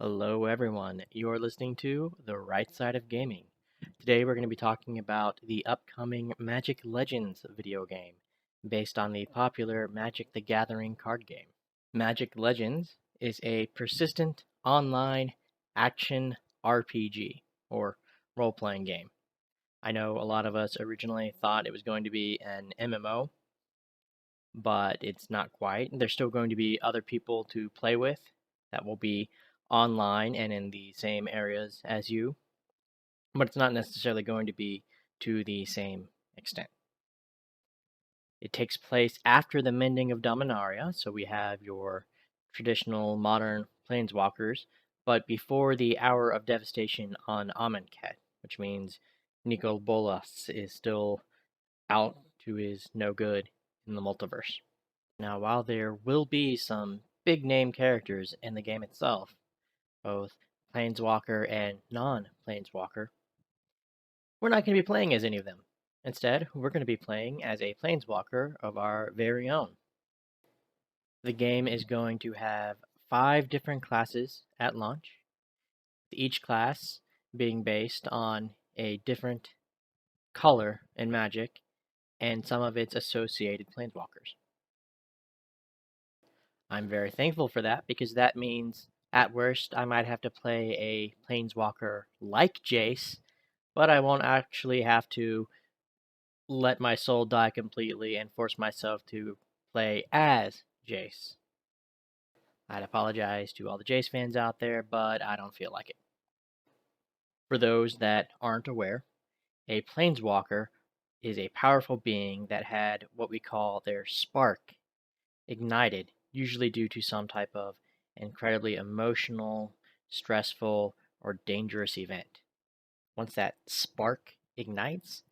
Hello, everyone. You're listening to The Right Side of Gaming. Today, we're going to be talking about the upcoming Magic Legends video game based on the popular Magic the Gathering card game. Magic Legends is a persistent online action RPG or role playing game. I know a lot of us originally thought it was going to be an MMO, but it's not quite. There's still going to be other people to play with that will be online and in the same areas as you, but it's not necessarily going to be to the same extent. It takes place after the Mending of Dominaria, so we have your traditional modern planeswalkers, but before the Hour of Devastation on Amonkhet, which means Nicol Bolas is still out to his no good in the multiverse. Now, while there will be some big name characters in the game itself, both Planeswalker and non-Planeswalker, we're not going to be playing as any of them. Instead, we're going to be playing as a Planeswalker of our very own. The game is going to have 5 different classes at launch, each class being based on a different color in Magic and some of its associated Planeswalkers. I'm very thankful for that because that means at worst I might have to play a planeswalker like Jace, but I won't actually have to let my soul die completely and force myself to play as Jace. I'd apologize to all the Jace fans out there, but I don't feel like it. For those that aren't aware, a planeswalker is a powerful being that had what we call their spark ignited, usually due to some type of incredibly emotional, stressful, or dangerous event. Once that spark ignites,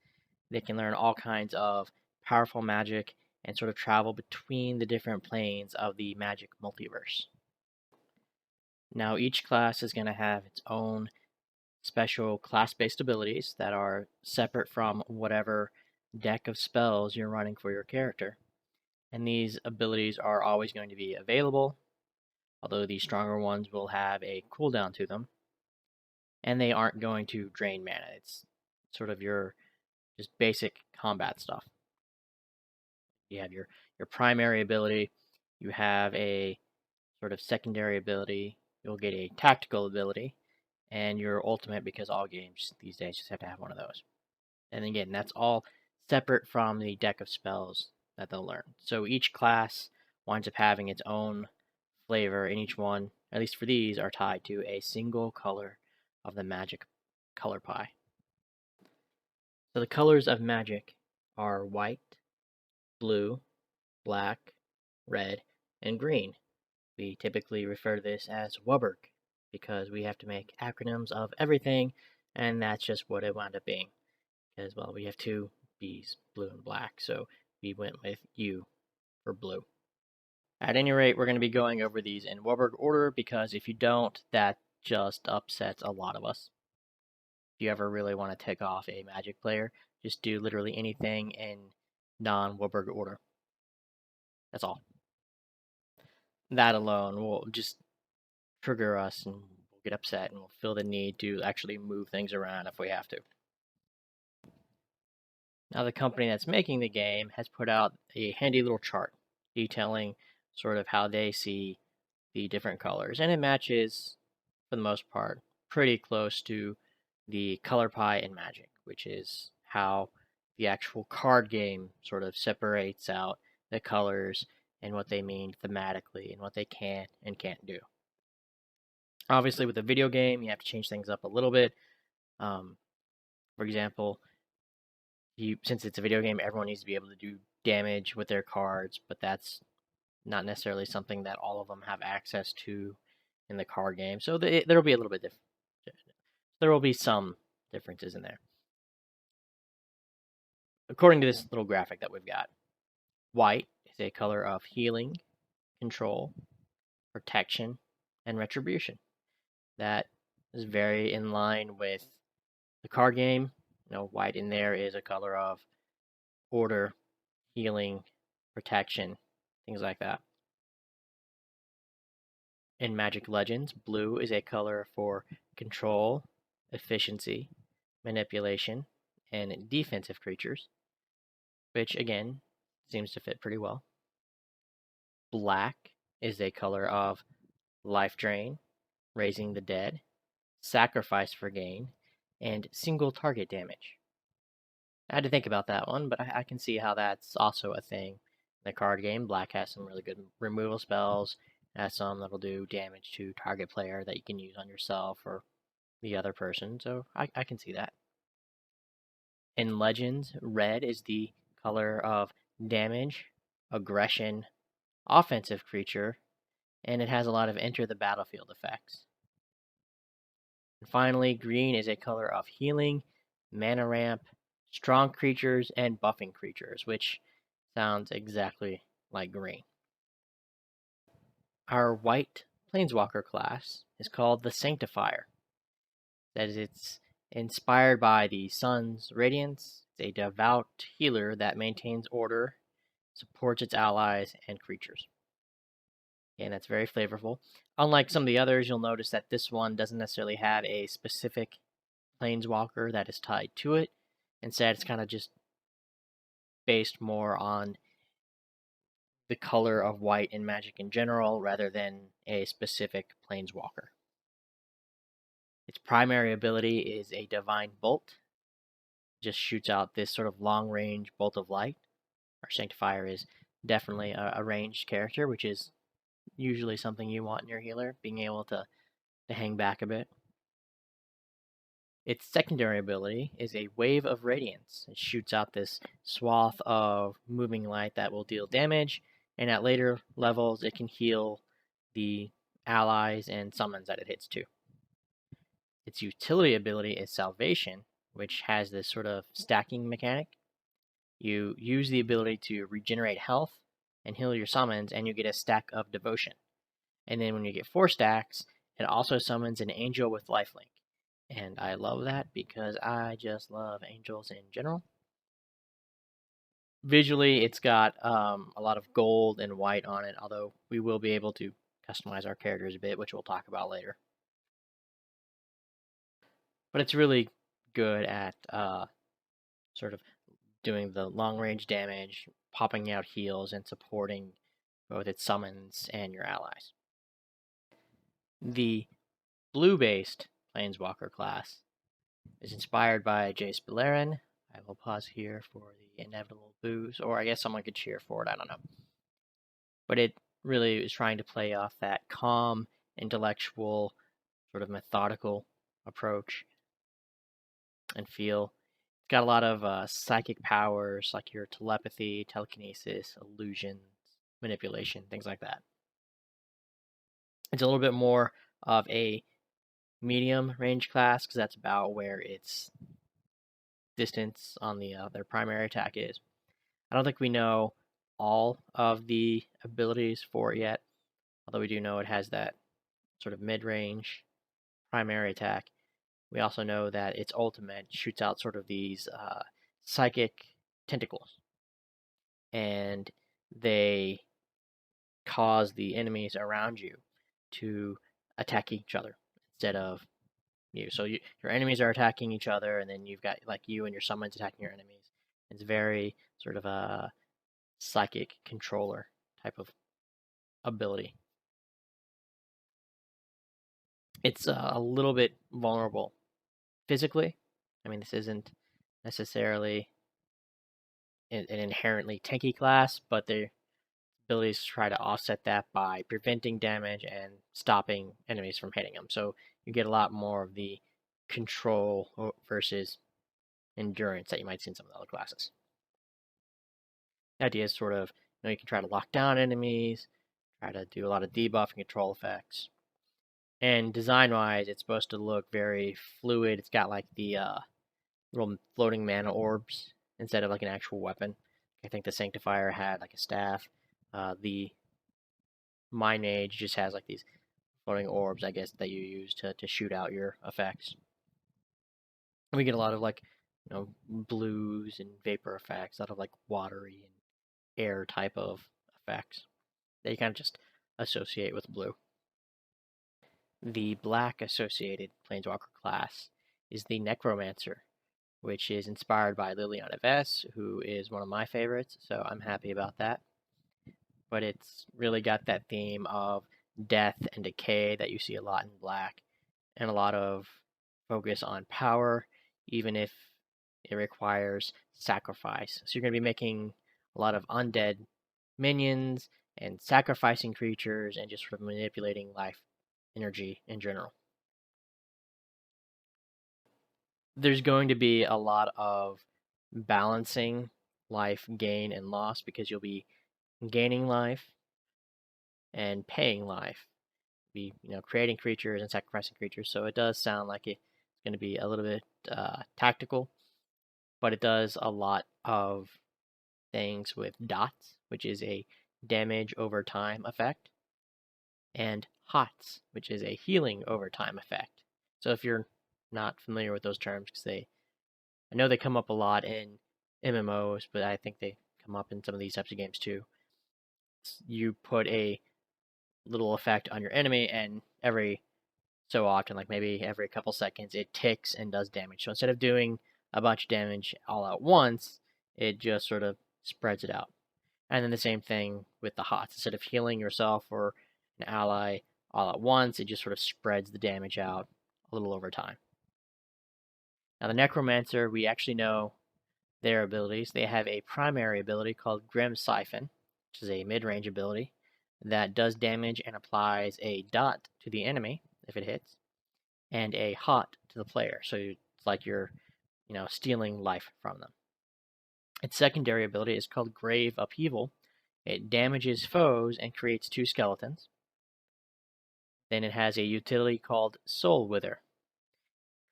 they can learn all kinds of powerful magic and sort of travel between the different planes of the magic multiverse. Now, each class is going to have its own special class-based abilities that are separate from whatever deck of spells you're running for your character. And these abilities are always going to be available, although the stronger ones will have a cooldown to them, and they aren't going to drain mana. It's sort of your just basic combat stuff. You have your primary ability, you have a sort of secondary ability, you'll get a tactical ability, and your ultimate, because all games these days just have to have one of those. And again, that's all separate from the deck of spells that they'll learn. So each class winds up having its own flavor, and each one, at least for these, are tied to a single color of the magic color pie. So the colors of magic are white, blue, black, red, and green. We typically refer to this as WUBRG because we have to make acronyms of everything, and that's just what it wound up being. Because, well, we have two B's, blue and black, so we went with U for blue. At any rate, we're going to be going over these in WUBRG order because if you don't, that just upsets a lot of us. If you ever really want to tick off a Magic player, just do literally anything in non-WUBRG order. That's all. That alone will just trigger us and we'll get upset and we'll feel the need to actually move things around if we have to. Now, the company that's making the game has put out a handy little chart detailing sort of how they see the different colors, and it matches, for the most part, pretty close to the color pie in Magic, which is how the actual card game sort of separates out the colors and what they mean thematically and what they can and can't do. Obviously, with a video game, you have to change things up a little bit. For example, since it's a video game, everyone needs to be able to do damage with their cards, but that's not necessarily something that all of them have access to in the card game. So there'll be a little bit different. There will be some differences in there. According to this little graphic that we've got, white is a color of healing, control, protection, and retribution. That is very in line with the card game. White in there is a color of order, healing, protection, things like that. In Magic Legends, blue is a color for control, efficiency, manipulation, and defensive creatures, which again seems to fit pretty well. Black is a color of life drain, raising the dead, sacrifice for gain, and single target damage. I had to think about that one, but I can see how that's also a thing. In the card game, black has some really good removal spells. It has some that'll do damage to target player that you can use on yourself or the other person, so I can see that. In Legends, red is the color of damage, aggression, offensive creature, and it has a lot of enter the battlefield effects. And finally, green is a color of healing, mana ramp, strong creatures, and buffing creatures, which sounds exactly like green. Our white Planeswalker class is called the Sanctifier. That is, it's inspired by the sun's radiance. It's a devout healer that maintains order, supports its allies and creatures. And that's very flavorful. Unlike some of the others, you'll notice that this one doesn't necessarily have a specific Planeswalker that is tied to it. Instead, it's kind of just based more on the color of white in Magic in general rather than a specific Planeswalker. Its primary ability is a Divine Bolt. Just shoots out this sort of long-range bolt of light. Our Sanctifier is definitely a ranged character, which is usually something you want in your healer, being able to hang back a bit. Its secondary ability is a Wave of Radiance. It shoots out this swath of moving light that will deal damage, and at later levels it can heal the allies and summons that it hits too. Its utility ability is Salvation, which has this sort of stacking mechanic. You use the ability to regenerate health and heal your summons, and you get a stack of Devotion. And then when you get 4 stacks, it also summons an angel with lifelink. And I love that because I just love angels in general. Visually, it's got a lot of gold and white on it, although we will be able to customize our characters a bit, which we'll talk about later. But it's really good at sort of doing the long-range damage, popping out heals, and supporting both its summons and your allies. The blue-based Planeswalker class is inspired by Jace Beleren. I will pause here for the inevitable boos, or I guess someone could cheer for it, I don't know. But it really is trying to play off that calm, intellectual, sort of methodical approach and feel. It's got a lot of psychic powers, like your telepathy, telekinesis, illusions, manipulation, things like that. It's a little bit more of a medium range class, because that's about where its distance on their primary attack is. I don't think we know all of the abilities for it yet, although we do know it has that sort of mid-range primary attack. We also know that its ultimate shoots out sort of these psychic tentacles, and they cause the enemies around you to attack each other instead of you. So your enemies are attacking each other, and then you've got like you and your summons attacking your enemies. It's very sort of a psychic controller type of ability. It's a little bit vulnerable physically. I mean, this isn't necessarily an inherently tanky class, but their abilities try to offset that by preventing damage and stopping enemies from hitting them. So you get a lot more of the control versus endurance that you might see in some of the other classes. The idea is sort of, you can try to lock down enemies, try to do a lot of debuff and control effects. And design-wise, it's supposed to look very fluid. It's got like the little floating mana orbs instead of like an actual weapon. I think the Sanctifier had like a staff. The Mind Mage just has like these floating orbs, I guess, that you use to shoot out your effects. And we get a lot of like, blues and vapor effects, a lot of like watery and air type of effects that you kind of just associate with blue. The black associated Planeswalker class is the Necromancer, which is inspired by Liliana Vess, who is one of my favorites, so I'm happy about that. But it's really got that theme of death and decay that you see a lot in black, and a lot of focus on power, even if it requires sacrifice. So you're going to be making a lot of undead minions and sacrificing creatures and just sort of manipulating life energy in general. There's going to be a lot of balancing life gain and loss because you'll be gaining life and paying life, be creating creatures and sacrificing creatures. So it does sound like it's going to be a little bit tactical, but it does a lot of things with dots, which is a damage over time effect, and hots, which is a healing over time effect. So if you're not familiar with those terms, because I know they come up a lot in MMOs, but I think they come up in some of these types of games too. You put a little effect on your enemy, and every so often, like maybe every couple seconds, it ticks and does damage. So instead of doing a bunch of damage all at once, it just sort of spreads it out. And then the same thing with the hots. Instead of healing yourself or an ally all at once, it just sort of spreads the damage out a little over time. Now the Necromancer, we actually know their abilities. They have a primary ability called Grim Siphon, which is a mid-range ability that does damage and applies a dot to the enemy if it hits, and a hot to the player. So it's like you're, stealing life from them. Its secondary ability is called Grave Upheaval. It damages foes and creates 2 skeletons. Then it has a utility called Soul Wither.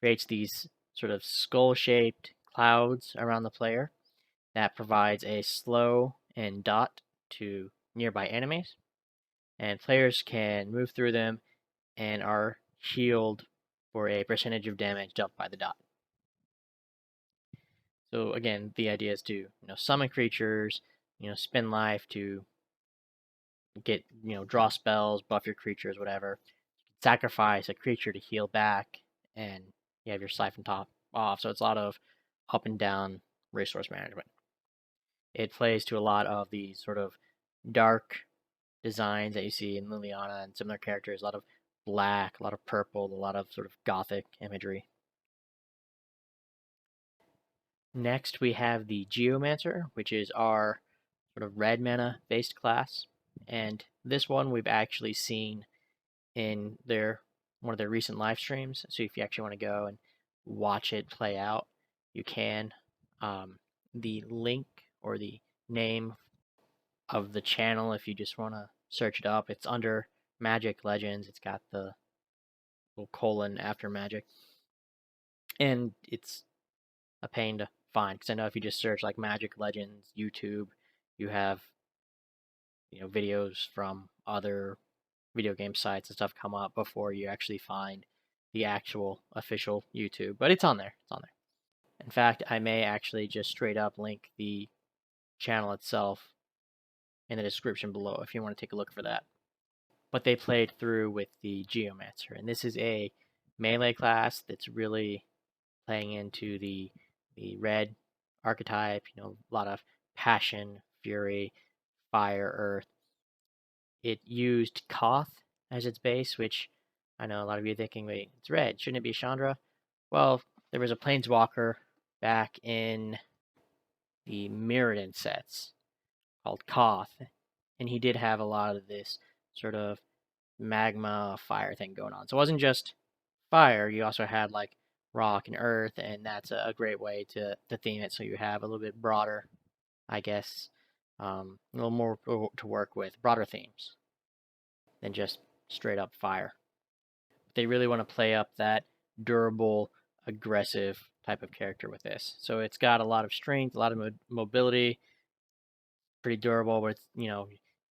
Creates these sort of skull-shaped clouds around the player that provides a slow and dot to nearby enemies. And players can move through them and are healed for a percentage of damage dealt by the dot. So again, the idea is to summon creatures, spend life to get draw spells, buff your creatures, whatever. Sacrifice a creature to heal back, and you have your siphon top off. So it's a lot of up and down resource management. It plays to a lot of these sort of dark designs that you see in Liliana and similar characters. A lot of black, a lot of purple, a lot of sort of gothic imagery. Next, we have the Geomancer, which is our sort of red mana based class. And this one we've actually seen in one of their recent live streams. So if you actually want to go and watch it play out, you can. The link or the name of the channel, if you just want to search it up, it's under Magic Legends. It's got the little colon after Magic. And it's a pain to find, because I know if you just search like Magic Legends YouTube, you have videos from other video game sites and stuff come up before you actually find the actual official YouTube. But it's on there. It's on there. In fact, I may actually just straight up link the channel itself in the description below if you want to take a look for that. But they played through with the Geomancer, and this is a melee class that's really playing into the red archetype, a lot of passion, fury, fire, earth. It used Koth as its base, which I know a lot of you are thinking, wait, it's red, shouldn't it be Chandra? Well, there was a Planeswalker back in the Mirrodin sets called Koth, and he did have a lot of this sort of magma fire thing going on. So it wasn't just fire, you also had like rock and earth, and that's a great way to theme it so you have a little bit broader, I guess, a little more to work with, broader themes than just straight up fire. They really want to play up that durable, aggressive type of character with this. So it's got a lot of strength, a lot of mobility, pretty durable, but it's, you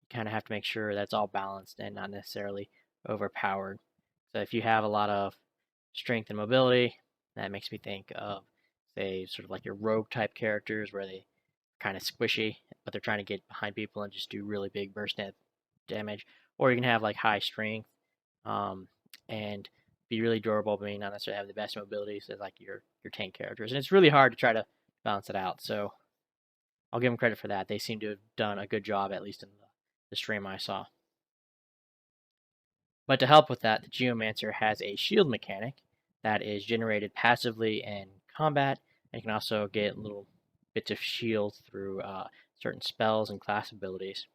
kind of have to make sure that's all balanced and not necessarily overpowered. So if you have a lot of strength and mobility, that makes me think of, say, sort of like your rogue type characters where they kind of squishy, but they're trying to get behind people and just do really big burst damage. Or you can have like high strength, and be really durable, but may not necessarily have the best mobilities as like your tank characters. And it's really hard to try to balance it out. So I'll give them credit for that. They seem to have done a good job, at least in the stream I saw. But to help with that, the Geomancer has a shield mechanic that is generated passively in combat, and you can also get little bits of shield through certain spells and class abilities.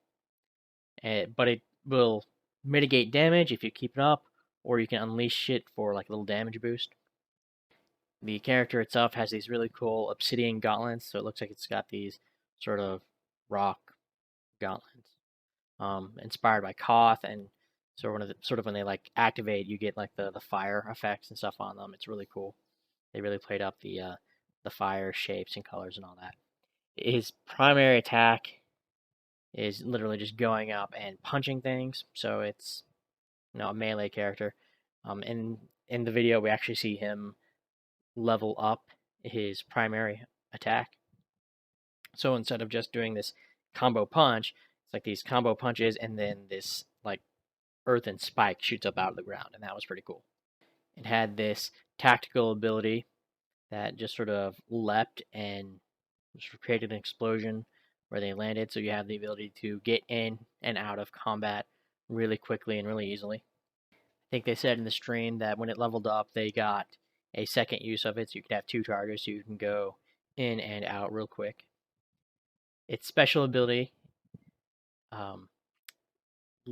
But it will mitigate damage if you keep it up, or you can unleash it for like a little damage boost. The character itself has these really cool obsidian gauntlets, so it looks like it's got these sort of rock gauntlets, inspired by Koth, and so when they like activate, you get like the fire effects and stuff on them. It's really cool. They really played up the fire shapes and colors and all that. His primary attack is literally just going up and punching things, so it's a melee character. In the video, we actually see him level up his primary attack. So instead of just doing this combo punch, it's like these combo punches and then this like earthen spike shoots up out of the ground, and that was pretty cool. It had this tactical ability that just sort of leapt and just created an explosion where they landed, so you have the ability to get in and out of combat really quickly and really easily. I think they said in the stream that when it leveled up, they got a second use of it, so you could have two charges, so you can go in and out real quick. Its special ability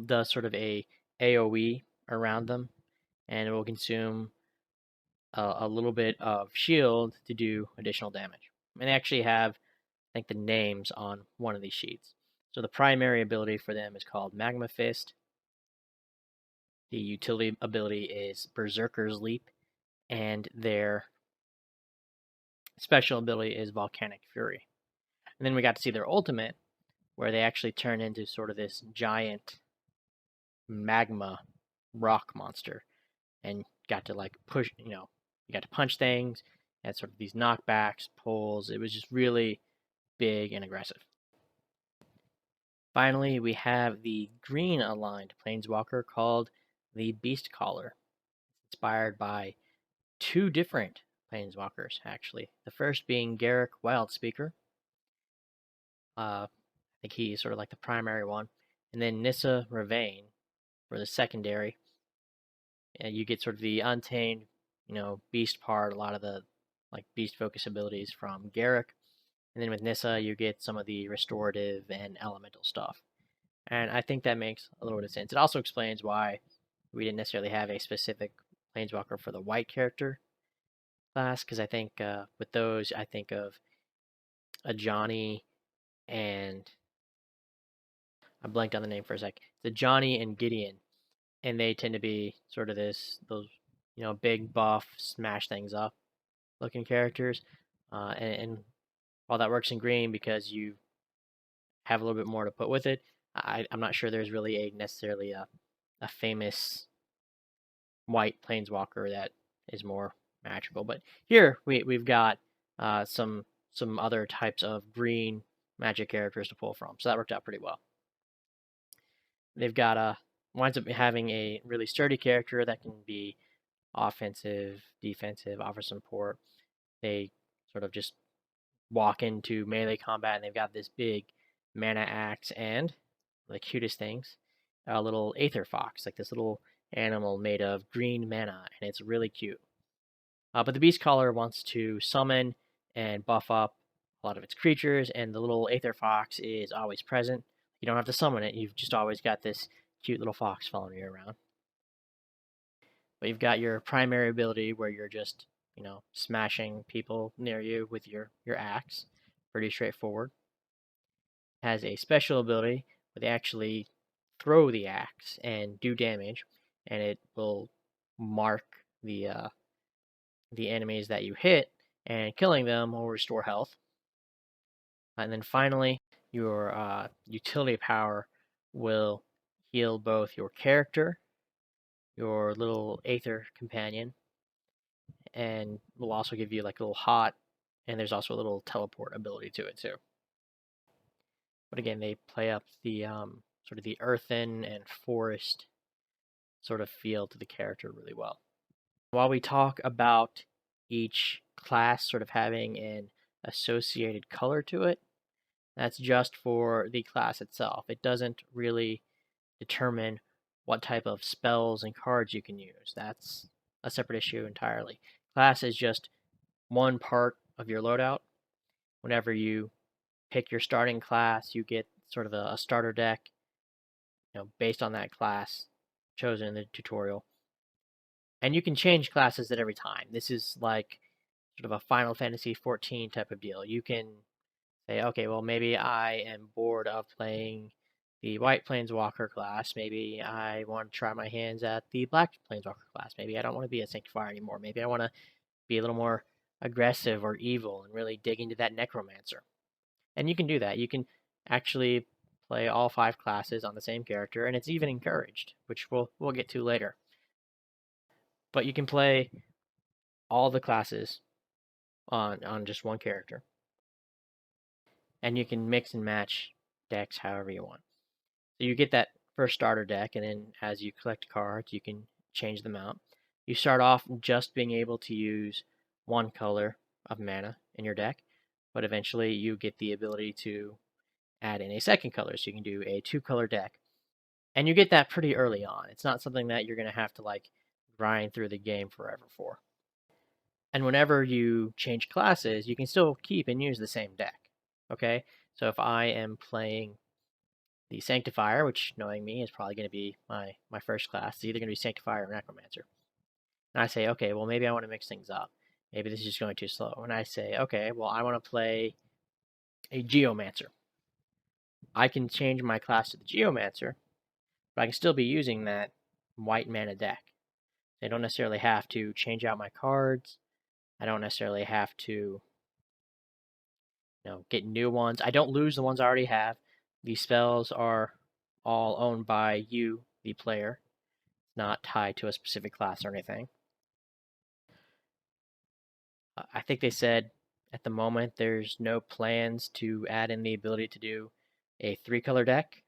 does sort of a AoE around them, and it will consume a little bit of shield to do additional damage. And they actually have, I think, the names on one of these sheets. So the primary ability for them is called Magma Fist. The utility ability is Berserker's Leap, and their special ability is Volcanic Fury. And then we got to see their ultimate, where they actually turn into sort of this giant magma rock monster, and got to like push, you got to punch things, had sort of these knockbacks, pulls. It was just really big and aggressive. Finally, we have the green aligned planeswalker called the Beast Caller, inspired by two different planeswalkers, actually. The first being Garruk Wildspeaker. I think he's sort of like the primary one. And then Nissa Ravane for the secondary. And you get sort of the Untamed, beast part, a lot of the like beast focus abilities from Garruk. And then with Nissa, you get some of the restorative and elemental stuff. And I think that makes a little bit of sense. It also explains why we didn't necessarily have a specific planeswalker for the white character class, because I think with those, I think of Ajani and I blanked on the name for a sec. The Ajani and Gideon, and they tend to be sort of those big buff smash things up looking characters, and while that works in green because you have a little bit more to put with it, I'm not sure there's really necessarily a famous white planeswalker that is more magical. But here we've got some other types of green magic characters to pull from, so that worked out pretty well. They've got winds up having a really sturdy character that can be offensive, defensive, offer support. They sort of just walk into melee combat, and they've got this big mana axe and the cutest things, a little Aether Fox, like this little animal made of green mana, and it's really cute. But the Beast Caller wants to summon and buff up a lot of its creatures, and the little Aether Fox is always present. You don't have to summon it, you've just always got this cute little fox following you around. But you've got your primary ability where you're just, smashing people near you with your axe. Pretty straightforward. Has a special ability where they actually throw the axe and do damage, and it will mark the enemies that you hit, and killing them will restore health. And then finally, your utility power will heal both your character, your little Aether companion, and will also give you like a little hot, and there's also a little teleport ability to it too. But again, they play up the sort of the earthen and forest sort of feel to the character really well. While we talk about each class sort of having an associated color to it, that's just for the class itself. It doesn't really determine what type of spells and cards you can use. That's a separate issue entirely. Class is just one part of your loadout. Whenever you pick your starting class, you get sort of a starter deck, based on that class chosen in the tutorial. And you can change classes at every time. This is like sort of a Final Fantasy XIV type of deal. You can say, okay, well, maybe I am bored of playing the White Planeswalker class. Maybe I want to try my hands at the Black Planeswalker class. Maybe I don't want to be a Sanctifier anymore. Maybe I want to be a little more aggressive or evil and really dig into that Necromancer. And you can do that. You can actually play all 5 classes on the same character, and it's even encouraged, which we'll get to later. But you can play all the classes on just one character, and you can mix and match decks however you want. So you get that first starter deck, and then as you collect cards, you can change them out. You start off just being able to use one color of mana in your deck, but eventually you get the ability to add in a second color, so you can do a 2-color deck. And you get that pretty early on. It's not something that you're going to have to like grind through the game forever for. And whenever you change classes, you can still keep and use the same deck. Okay? So if I am playing the Sanctifier, which, knowing me, is probably going to be my first class, it's either going to be Sanctifier or Necromancer. And I say, okay, well, maybe I want to mix things up. Maybe this is just going too slow. And I say, okay, well, I want to play a Geomancer. I can change my class to the Geomancer, but I can still be using that white mana deck. I don't necessarily have to change out my cards. I don't necessarily have to, get new ones. I don't lose the ones I already have. These spells are all owned by you, the player, not tied to a specific class or anything. I think they said at the moment there's no plans to add in the ability to do a 3-color deck,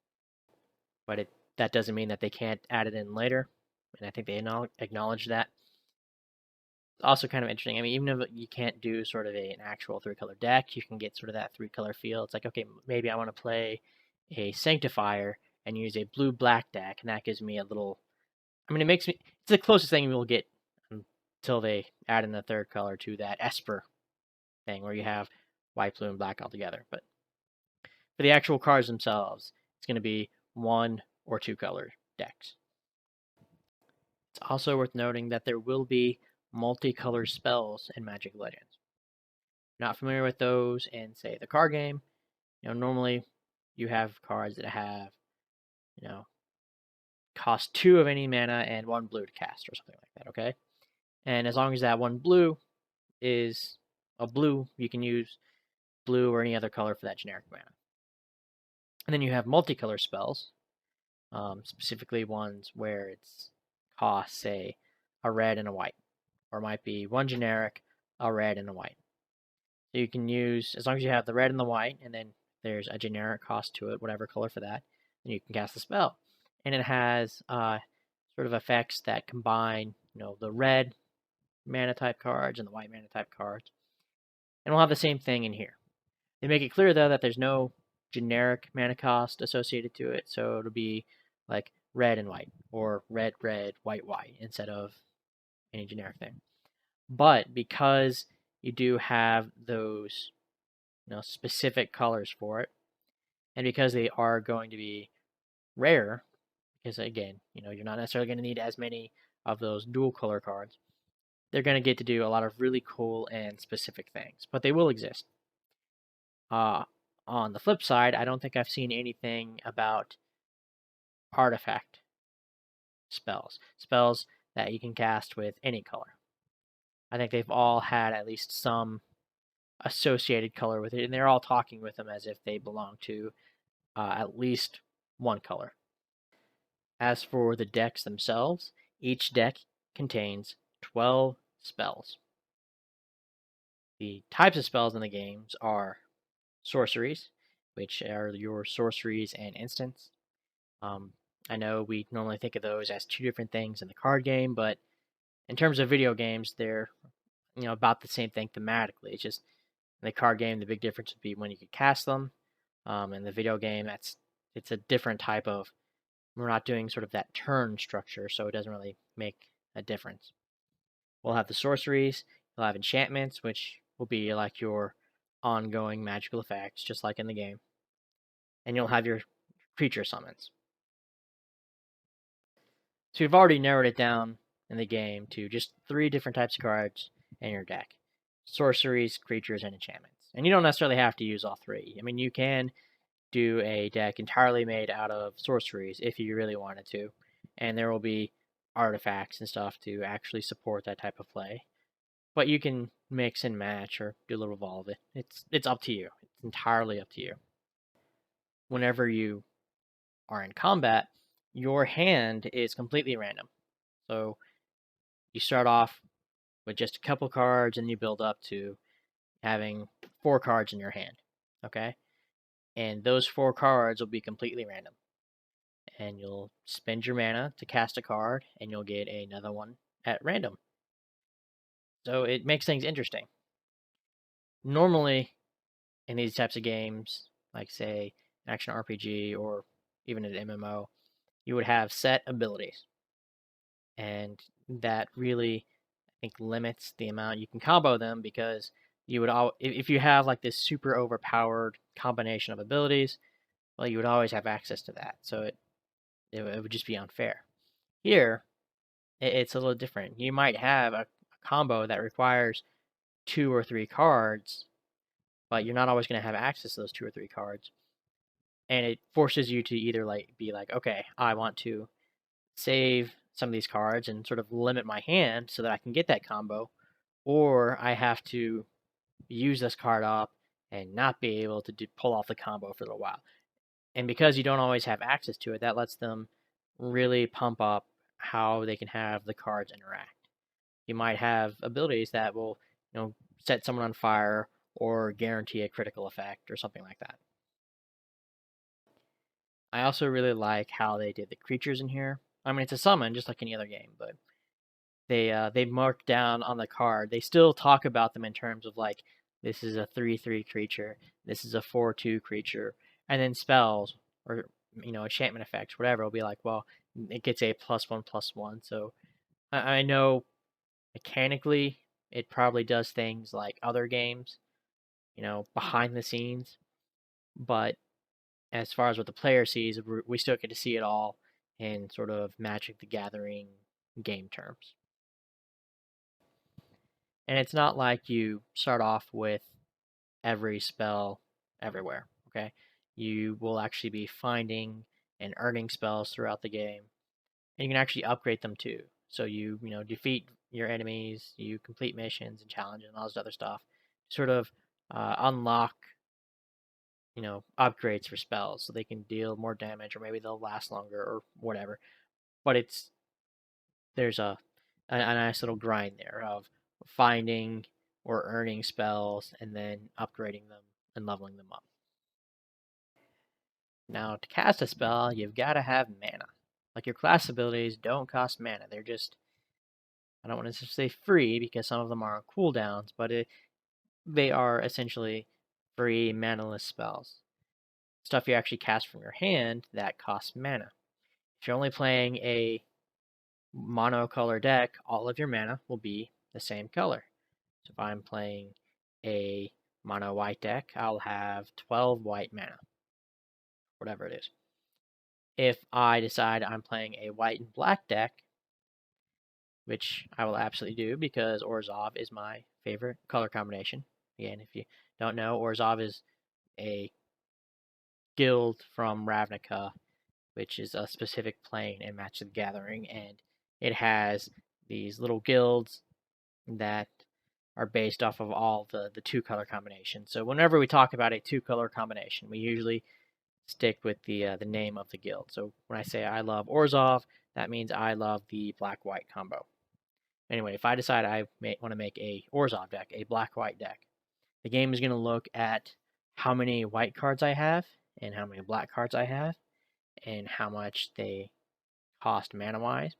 but that doesn't mean that they can't add it in later, and I think they acknowledge that. Also kind of interesting. I mean, even if you can't do sort of an actual 3-color deck, you can get sort of that 3-color feel. It's like, okay, maybe I want to play a Sanctifier and use a blue-black deck, and that gives me a little. I mean, it's the closest thing we'll get until they add in the 3rd color to that Esper thing, where you have white, blue, and black all together. But for the actual cards themselves, it's going to be 1 or 2-color decks. It's also worth noting that there will be multicolor spells in Magic Legends. Not familiar with those in, say, the card game, normally you have cards that have, cost 2 of any mana and 1 blue to cast or something like that, okay? And as long as that 1 blue is a blue, you can use blue or any other color for that generic mana. And then you have multicolor spells, specifically ones where it's cost, say, a red and a white, or it might be 1 generic, a red, and a white. So you can use, as long as you have the red and the white, and then there's a generic cost to it, whatever color for that, then you can cast the spell. And it has sort of effects that combine, the red mana type cards and the white mana type cards. And we'll have the same thing in here. They make it clear, though, that there's no generic mana cost associated to it, so it'll be like red and white, or red, red, white, white, instead of any generic thing. But because you do have those specific colors for it, and because they are going to be rare, because again, you're not necessarily going to need as many of those dual color cards, they're going to get to do a lot of really cool and specific things, but they will exist. On the flip side, I don't think I've seen anything about artifact spells that you can cast with any color. I think they've all had at least some associated color with it, and they're all talking with them as if they belong to at least one color. As for the decks themselves, each deck contains 12 spells. The types of spells in the games are sorceries, which are your sorceries and instants. I know we normally think of those as two different things in the card game, but in terms of video games, they're about the same thing thematically. It's just in the card game, the big difference would be when you could cast them. In the video game, it's a different type of. We're not doing sort of that turn structure, so it doesn't really make a difference. We'll have the sorceries. You'll have enchantments, which will be like your ongoing magical effects, just like in the game. And you'll have your creature summons. So you've already narrowed it down in the game to just 3 different types of cards in your deck: sorceries, creatures, and enchantments. And you don't necessarily have to use all 3. I mean, you can do a deck entirely made out of sorceries if you really wanted to, and there will be artifacts and stuff to actually support that type of play. But you can mix and match or do a little of all of it. It's up to you. It's entirely up to you. Whenever you are in combat, your hand is completely random. So you start off with just a couple cards and you build up to having 4 cards in your hand. Okay? And those 4 cards will be completely random. And you'll spend your mana to cast a card and you'll get another one at random. So it makes things interesting. Normally, in these types of games, like say an action RPG or even an MMO, you would have set abilities. And that really, I think, limits the amount you can combo them, because you would if you have like this super overpowered combination of abilities, well, you would always have access to that. So it would just be unfair. Here, it's a little different. You might have a combo that requires 2 or 3 cards, but you're not always going to have access to those 2 or 3 cards. And it forces you to either be like, okay, I want to save some of these cards and sort of limit my hand so that I can get that combo, or I have to use this card up and not be able to pull off the combo for a little while. And because you don't always have access to it, that lets them really pump up how they can have the cards interact. You might have abilities that will, set someone on fire or guarantee a critical effect or something like that. I also really like how they did the creatures in here. I mean, it's a summon just like any other game, but they mark down on the card. They still talk about them in terms of like, this is a 3/3 creature, this is a 4/2 creature, and then spells or enchantment effects, whatever, will be like, well, it gets a +1/+1. So I know mechanically it probably does things like other games, behind the scenes, but as far as what the player sees, we still get to see it all in sort of Magic the Gathering game terms. And it's not like you start off with every spell everywhere, okay? You will actually be finding and earning spells throughout the game, and you can actually upgrade them too. So you defeat your enemies, you complete missions and challenges and all this other stuff, sort of unlock upgrades for spells so they can deal more damage, or maybe they'll last longer or whatever. But there's a nice little grind there of finding or earning spells and then upgrading them and leveling them up. Now, to cast a spell, you've got to have mana. Like, your class abilities don't cost mana. They're just, I don't want to say free, because some of them are on cooldowns, but they are essentially free manaless spells. Stuff you actually cast from your hand that costs mana. If you're only playing a monocolor deck, all of your mana will be the same color. So if I'm playing a mono white deck, I'll have 12 white mana, whatever it is. If I decide I'm playing a white and black deck, which I will absolutely do because Orzhov is my favorite color combination. Again, if you don't know, Orzhov is a guild from Ravnica, which is a specific plane in Magic the Gathering, and it has these little guilds that are based off of all the 2-color combinations. So whenever we talk about a 2-color combination, we usually stick with the name of the guild. So when I say I love Orzhov, that means I love the black-white combo. Anyway, if I decide I want to make a Orzhov deck, a black-white deck, the game is going to look at how many white cards I have and how many black cards I have, in how much they cost mana-wise,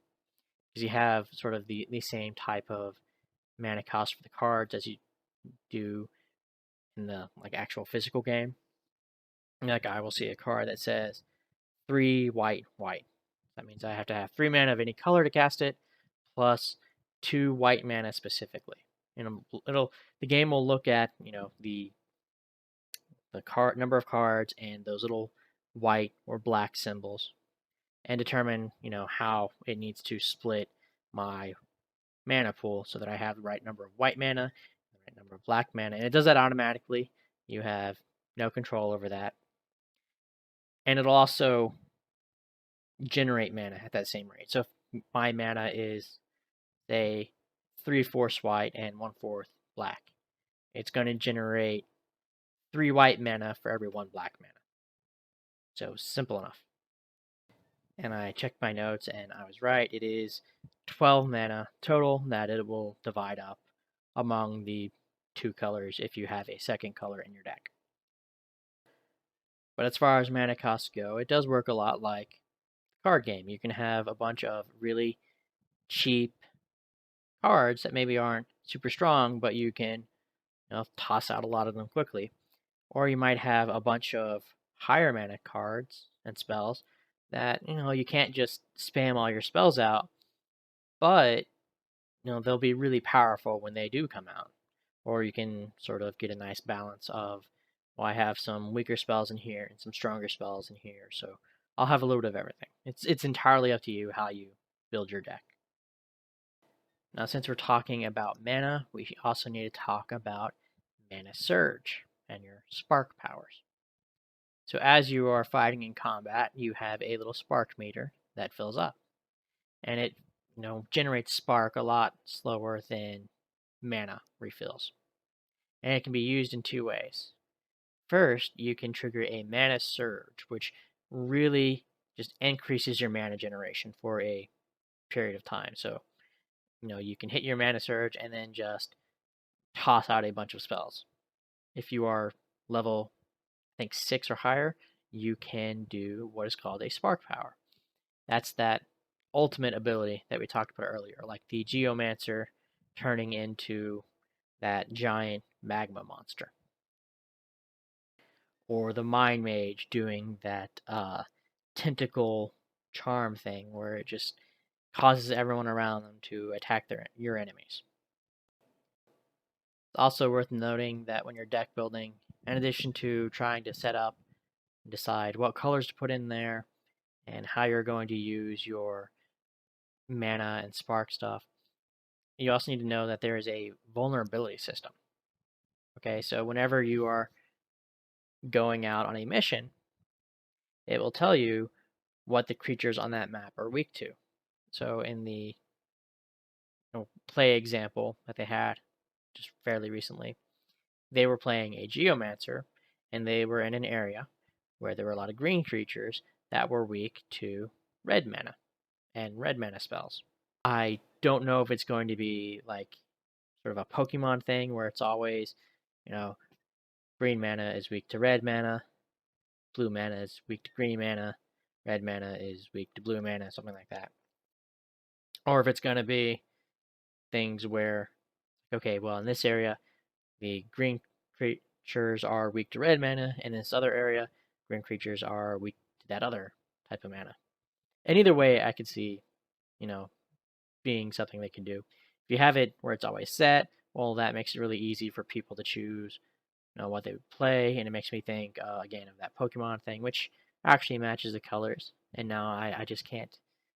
because you have sort of the same type of mana cost for the cards as you do in the like actual physical game. Like I will see a card that says 3 white white. That means I have to have 3 mana of any color to cast it, plus 2 white mana specifically. And the game will look at the card number of cards and those little white or black symbols, and determine how it needs to split my mana pool so that I have the right number of white mana, the right number of black mana, and it does that automatically. You have no control over that, and it'll also generate mana at that same rate. So if my mana is, say, 3/4 white and 1/4 black, it's going to generate 3 white mana for every 1 black mana. So simple enough. And I checked my notes and I was right. It is 12 mana total that it will divide up among the 2 colors if you have a second color in your deck. But as far as mana costs go, it does work a lot like a card game. You can have a bunch of really cheap cards that maybe aren't super strong, but you can toss out a lot of them quickly. Or you might have a bunch of higher mana cards and spells that you can't just spam all your spells out, but they'll be really powerful when they do come out. Or you can sort of get a nice balance of, well, I have some weaker spells in here and some stronger spells in here, so I'll have a little bit of everything. It's entirely up to you how you build your deck. Now, since we're talking about mana, we also need to talk about Mana Surge and your spark powers. So as you are fighting in combat, you have a little spark meter that fills up, and it generates spark a lot slower than mana refills. And it can be used in 2 ways. First, you can trigger a Mana Surge, which really just increases your mana generation for a period of time. So you can hit your Mana Surge and then just toss out a bunch of spells. If you are level, I think 6 or higher, you can do what is called a Spark Power. That's that ultimate ability that we talked about earlier, like the Geomancer turning into that giant magma monster. Or the Mind Mage doing that tentacle charm thing where it just causes everyone around them to attack your enemies. It's also worth noting that when you're deck building, in addition to trying to set up and decide what colors to put in there and how you're going to use your mana and spark stuff, you also need to know that there is a vulnerability system. Okay, so whenever you are going out on a mission, it will tell you what the creatures on that map are weak to. So in the play example that they had just fairly recently, they were playing a Geomancer, and they were in an area where there were a lot of green creatures that were weak to red mana and red mana spells. I don't know if it's going to be like sort of a Pokemon thing where it's always, green mana is weak to red mana, blue mana is weak to green mana, red mana is weak to blue mana, something like that. Or if it's going to be things where, okay, well, in this area, the green creatures are weak to red mana, and in this other area, green creatures are weak to that other type of mana. And either way, I could see, being something they can do. If you have it where it's always set, well, that makes it really easy for people to choose, what they would play, and it makes me think, again, of that Pokemon thing, which actually matches the colors. And now I just can't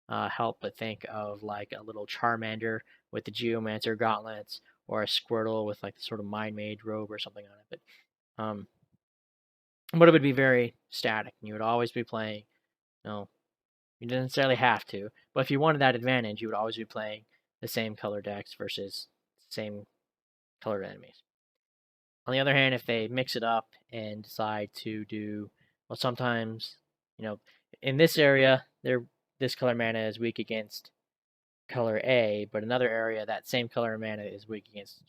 help but think of like a little Charmander with the Geomancer gauntlets, or a Squirtle with like the sort of Mind Mage robe or something on it. But it would be very static, and you would always be playing, you didn't necessarily have to, but if you wanted that advantage, you would always be playing the same color decks versus same colored enemies. On the other hand, if they mix it up and decide to do, well, sometimes, in this area, this color mana is weak against color A, but another area, that same color mana is weak against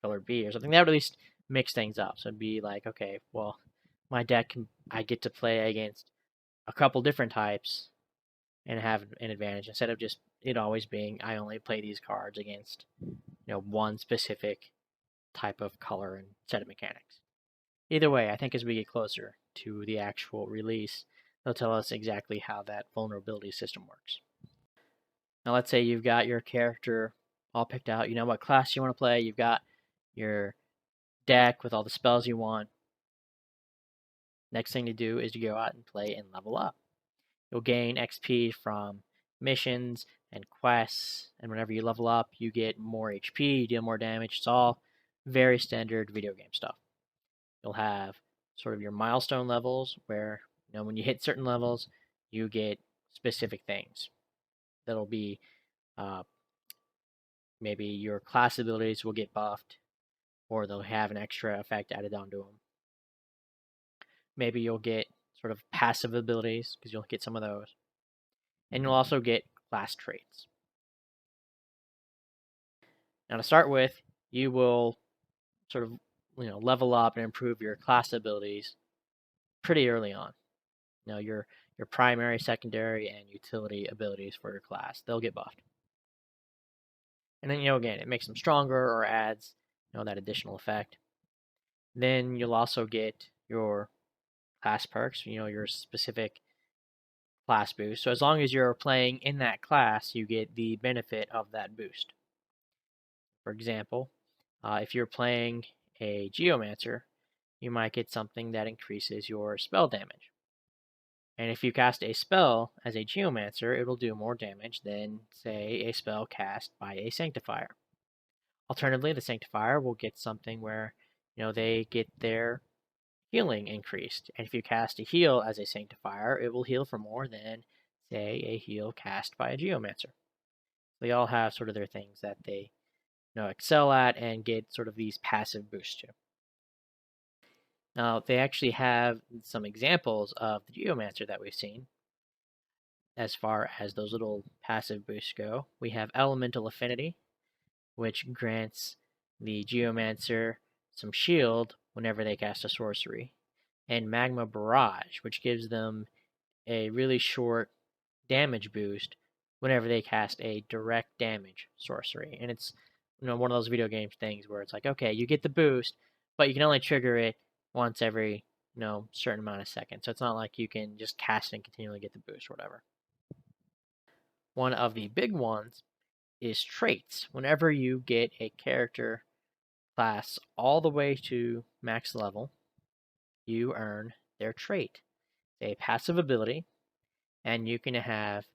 color B or something, that would at least mix things up. So it'd be like, okay, well, my deck, I get to play against a couple different types and have an advantage instead of just it always being I only play these cards against one specific type of color and set of mechanics. Either way, I think as we get closer to the actual release, they'll tell us exactly how that vulnerability system works. Now let's say you've got your character all picked out, you know what class you want to play, you've got your deck with all the spells you want. Next thing to do is to go out and play and level up. You'll gain XP from missions and quests, and whenever you level up, you get more HP, you deal more damage. It's all very standard video game stuff. You'll have sort of your milestone levels where, when you hit certain levels, you get specific things. That'll be maybe your class abilities will get buffed, or they'll have an extra effect added onto them. Maybe you'll get sort of passive abilities, because you'll get some of those. And you'll also get class traits. Now to start with, you will sort of level up and improve your class abilities pretty early on. Your primary, secondary, and utility abilities for your class, they'll get buffed. And then again, it makes them stronger or adds that additional effect. Then you'll also get your class perks, your specific class boost. So as long as you're playing in that class, you get the benefit of that boost. For example, if you're playing a Geomancer, you might get something that increases your spell damage. And if you cast a spell as a Geomancer, it will do more damage than, say, a spell cast by a Sanctifier. Alternatively, the Sanctifier will get something where, they get their healing increased. And if you cast a heal as a Sanctifier, it will heal for more than, say, a heal cast by a Geomancer. They all have sort of their things that they excel at and get sort of these passive boosts to. Now, they actually have some examples of the Geomancer that we've seen. As far as those little passive boosts go, we have Elemental Affinity, which grants the Geomancer some shield whenever they cast a sorcery, and Magma Barrage, which gives them a really short damage boost whenever they cast a direct damage sorcery. And it's one of those video game things where it's like, okay, you get the boost, but you can only trigger it once every certain amount of seconds. So it's not like you can just cast and continually get the boost or whatever. One of the big ones is traits. Whenever you get a character class all the way to max level, you earn their trait, a passive ability, and you can have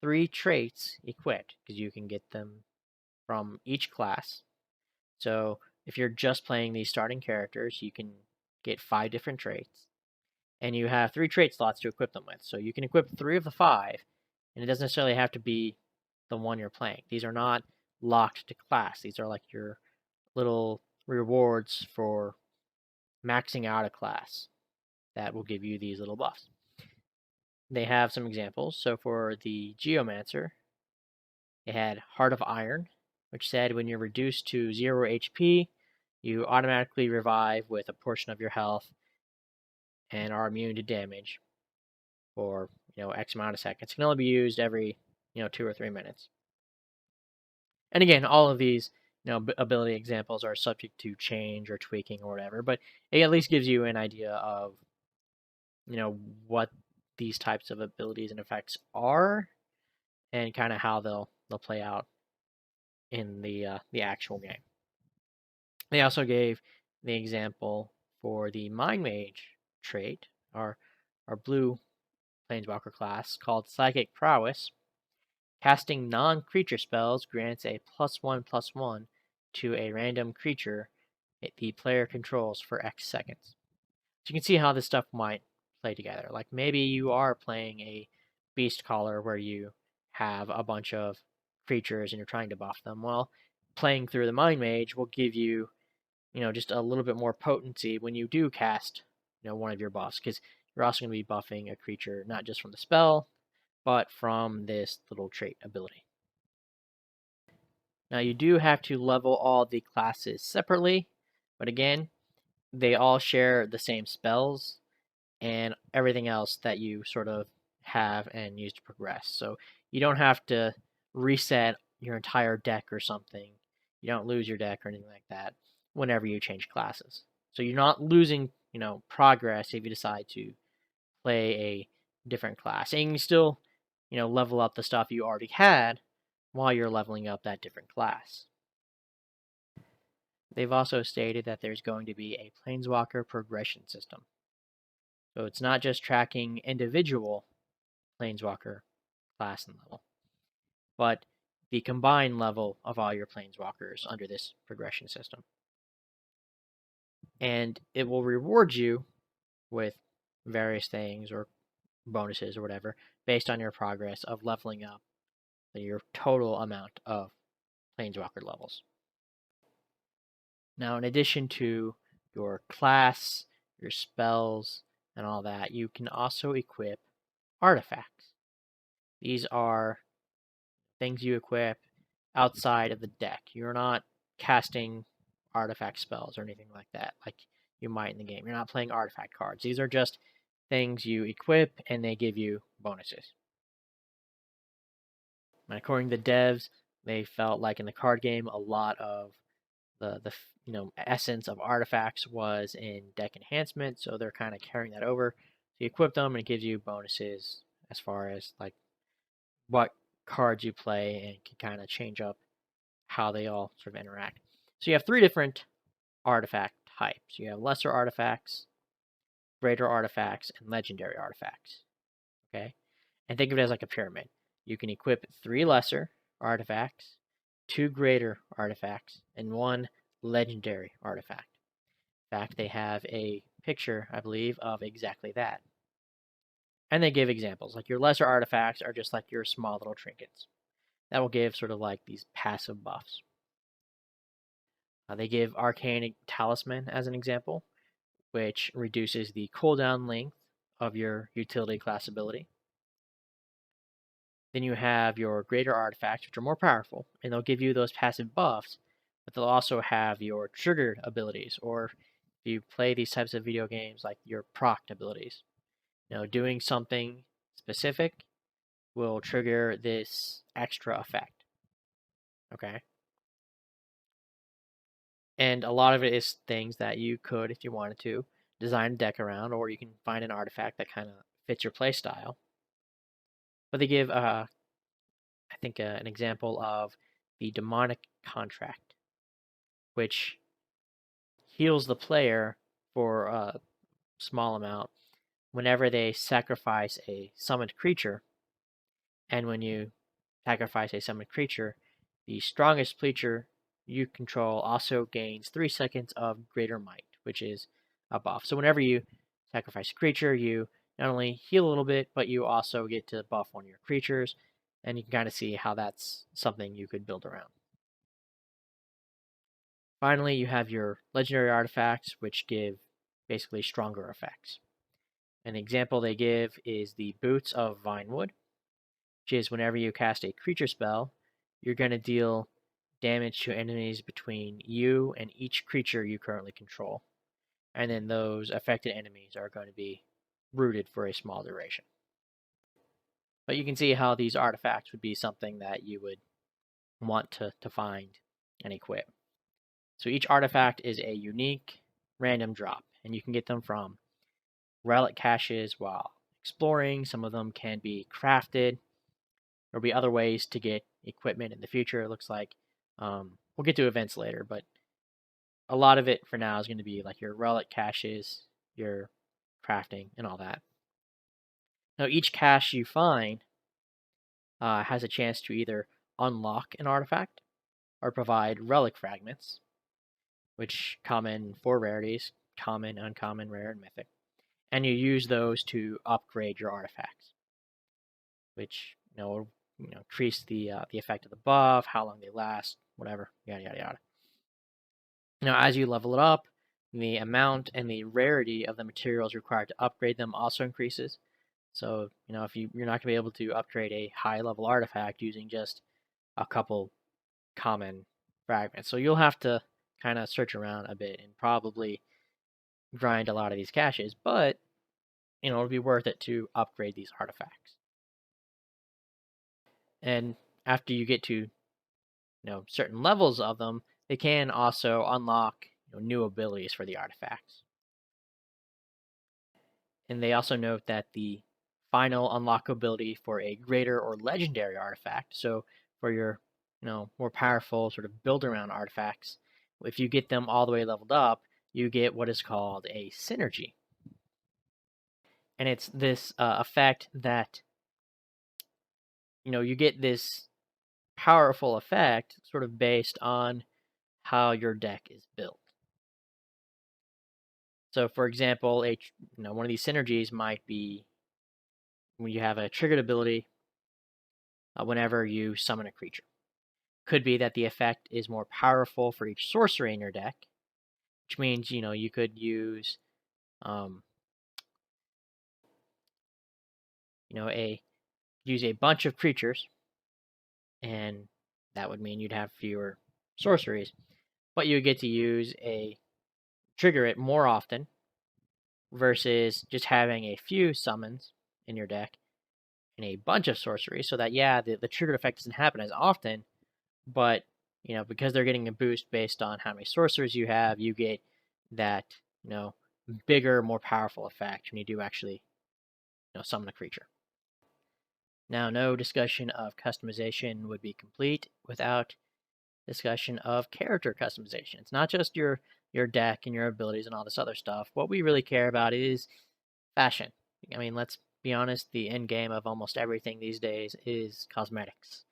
3 traits equipped because you can get them from each class. So if you're just playing these starting characters, you can get 5 different traits, and you have 3 trait slots to equip them with. So you can equip 3 of the 5, and it doesn't necessarily have to be the one you're playing. These are not locked to class. These are like your little rewards for maxing out a class that will give you these little buffs. They have some examples. So for the Geomancer, they had Heart of Iron, which said when you're reduced to 0 HP, you automatically revive with a portion of your health and are immune to damage for X amount of seconds. It can only be used every 2 or 3 minutes. And again, all of these ability examples are subject to change or tweaking or whatever, but it at least gives you an idea of what these types of abilities and effects are and kind of how they'll play out in the actual game. They also gave the example for the Mind Mage trait, our blue Planeswalker class, called Psychic Prowess. Casting non-creature spells grants a +1/+1 to a random creature the player controls for X seconds. So you can see how this stuff might play together. Like maybe you are playing a Beast Caller where you have a bunch of creatures and you're trying to buff them. Well, playing through the Mind Mage will give you, just a little bit more potency when you do cast, one of your buffs, because you're also going to be buffing a creature not just from the spell, but from this little trait ability. Now you do have to level all the classes separately, but again, they all share the same spells, and everything else that you sort of have and use to progress. So you don't have to reset your entire deck or something. You don't lose your deck or anything like that whenever you change classes. So you're not losing, progress if you decide to play a different class. And you can still, level up the stuff you already had while you're leveling up that different class. They've also stated that there's going to be a Planeswalker progression system. So it's not just tracking individual Planeswalker class and level, but the combined level of all your Planeswalkers under this progression system. And it will reward you with various things or bonuses or whatever based on your progress of leveling up your total amount of Planeswalker levels. Now, in addition to your class, your spells, and all that, you can also equip artifacts. These are things you equip outside of the deck. You're not casting artifact spells or anything like that, like you might in the game. You're not playing artifact cards. These are just things you equip and they give you bonuses. And according to the devs, they felt like in the card game, a lot of the essence of artifacts was in deck enhancement, so they're kind of carrying that over. So you equip them and it gives you bonuses as far as like what cards you play and can kind of change up how they all sort of interact. So you have 3 different artifact types. You have lesser artifacts, greater artifacts, and legendary artifacts. Okay? And think of it as like a pyramid. You can equip 3 lesser artifacts, 2 greater artifacts, and 1 legendary artifact. In fact, they have a picture, I believe, of exactly that. And they give examples. Like your lesser artifacts are just like your small little trinkets. That will give sort of like these passive buffs. They give Arcane Talisman as an example, which reduces the cooldown length of your utility class ability. Then you have your greater artifacts, which are more powerful, and they'll give you those passive buffs, but they'll also have your triggered abilities, or if you play these types of video games, like your proc abilities. Doing something specific will trigger this extra effect. Okay? And a lot of it is things that you could, if you wanted to, design a deck around, or you can find an artifact that kind of fits your playstyle. But they give, I think, an example of the Demonic Contract, which heals the player for a small amount whenever they sacrifice a summoned creature. And when you sacrifice a summoned creature, the strongest creature you control also gains 3 seconds of Greater Might, which is a buff. So whenever you sacrifice a creature, you not only heal a little bit, but you also get to buff one of your creatures, and you can kind of see how that's something you could build around. Finally, you have your legendary artifacts, which give basically stronger effects. An example they give is the Boots of Vinewood, which is whenever you cast a creature spell, you're going to deal damage to enemies between you and each creature you currently control. And then those affected enemies are going to be rooted for a small duration. But you can see how these artifacts would be something that you would want to find and equip. So each artifact is a unique random drop, and you can get them from relic caches while exploring. Some of them can be crafted. There'll be other ways to get equipment in the future. It looks like we'll get to events later, but a lot of it for now is going to be like your relic caches, your crafting, and all that. Now, each cache you find has a chance to either unlock an artifact or provide relic fragments, which come in 4 rarities: common, uncommon, rare, and mythic. And you use those to upgrade your artifacts, which will increase the effect of the buff, how long they last, whatever, yada yada yada. Now, as you level it up, the amount and the rarity of the materials required to upgrade them also increases. So, if you're not going to be able to upgrade a high level artifact using just a couple common fragments. So you'll have to kind of search around a bit and probably grind a lot of these caches. But it'll be worth it to upgrade these artifacts. And after you get to certain levels of them, they can also unlock new abilities for the artifacts. And they also note that the final unlockability for a greater or legendary artifact, so for your more powerful sort of build around artifacts, if you get them all the way leveled up, you get what is called a synergy. And it's this effect that you get this powerful effect sort of based on how your deck is built. So, for example, one of these synergies might be when you have a triggered ability whenever you summon a creature. Could be that the effect is more powerful for each sorcery in your deck, which means you could use a bunch of creatures, and that would mean you'd have fewer sorceries, but you get to trigger it more often versus just having a few summons in your deck and a bunch of sorceries, so that the triggered effect doesn't happen as often, but because they're getting a boost based on how many sorcerers you have, you get that bigger, more powerful effect when you do actually summon a creature. Now, no discussion of customization would be complete without discussion of character customization. It's not just your deck and your abilities and all this other stuff. What we really care about is fashion. I mean, let's be honest, the end game of almost everything these days is cosmetics.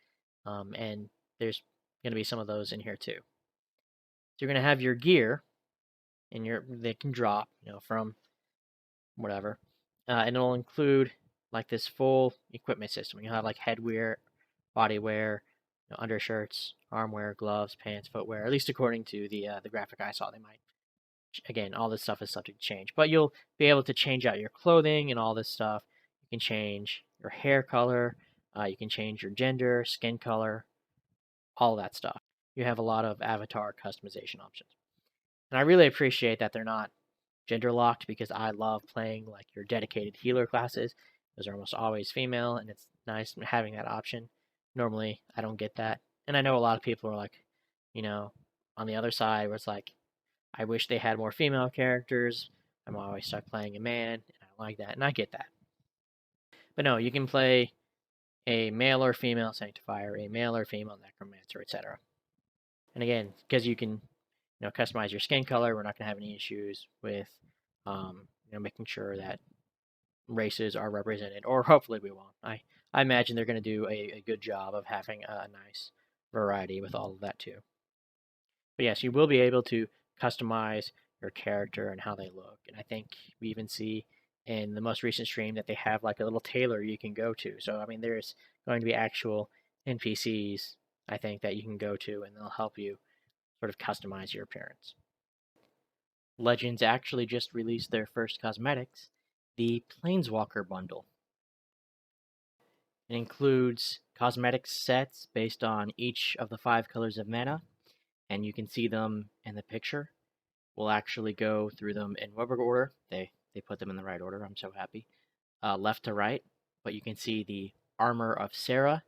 And there's going to be some of those in here too. So you're going to have your gear, and they can drop, from whatever, and it'll include like this full equipment system. You'll have like headwear, bodywear, undershirts, armwear, gloves, pants, footwear. At least according to the graphic I saw, they might. Again, all this stuff is subject to change, but you'll be able to change out your clothing and all this stuff. You can change your hair color. You can change your gender, skin color, all that stuff. You have a lot of avatar customization options. And I really appreciate that they're not gender locked, because I love playing like your dedicated healer classes. Those are almost always female, and it's nice having that option. Normally, I don't get that. And I know a lot of people are like, on the other side where it's like, I wish they had more female characters. I'm always stuck playing a man, and I don't like that, and I get that. But no, you can play a male or female sanctifier, a male or female necromancer, etc. And again, because you can customize your skin color, we're not going to have any issues with making sure that races are represented, or hopefully we won't. I imagine they're going to do a good job of having a nice variety with all of that too. But yes, you will be able to customize your character and how they look. And I think we even see in the most recent stream that they have like a little tailor you can go to. So I mean, there's going to be actual NPCs, I think, that you can go to, and they'll help you sort of customize your appearance. Legends actually just released their first cosmetics, the Planeswalker bundle. It includes cosmetics sets based on each of the 5 colors of mana, and you can see them in the picture. We'll actually go through them in whatever order. They put them in the right order. I'm so happy. Left to right, but you can see the Armor of Serra,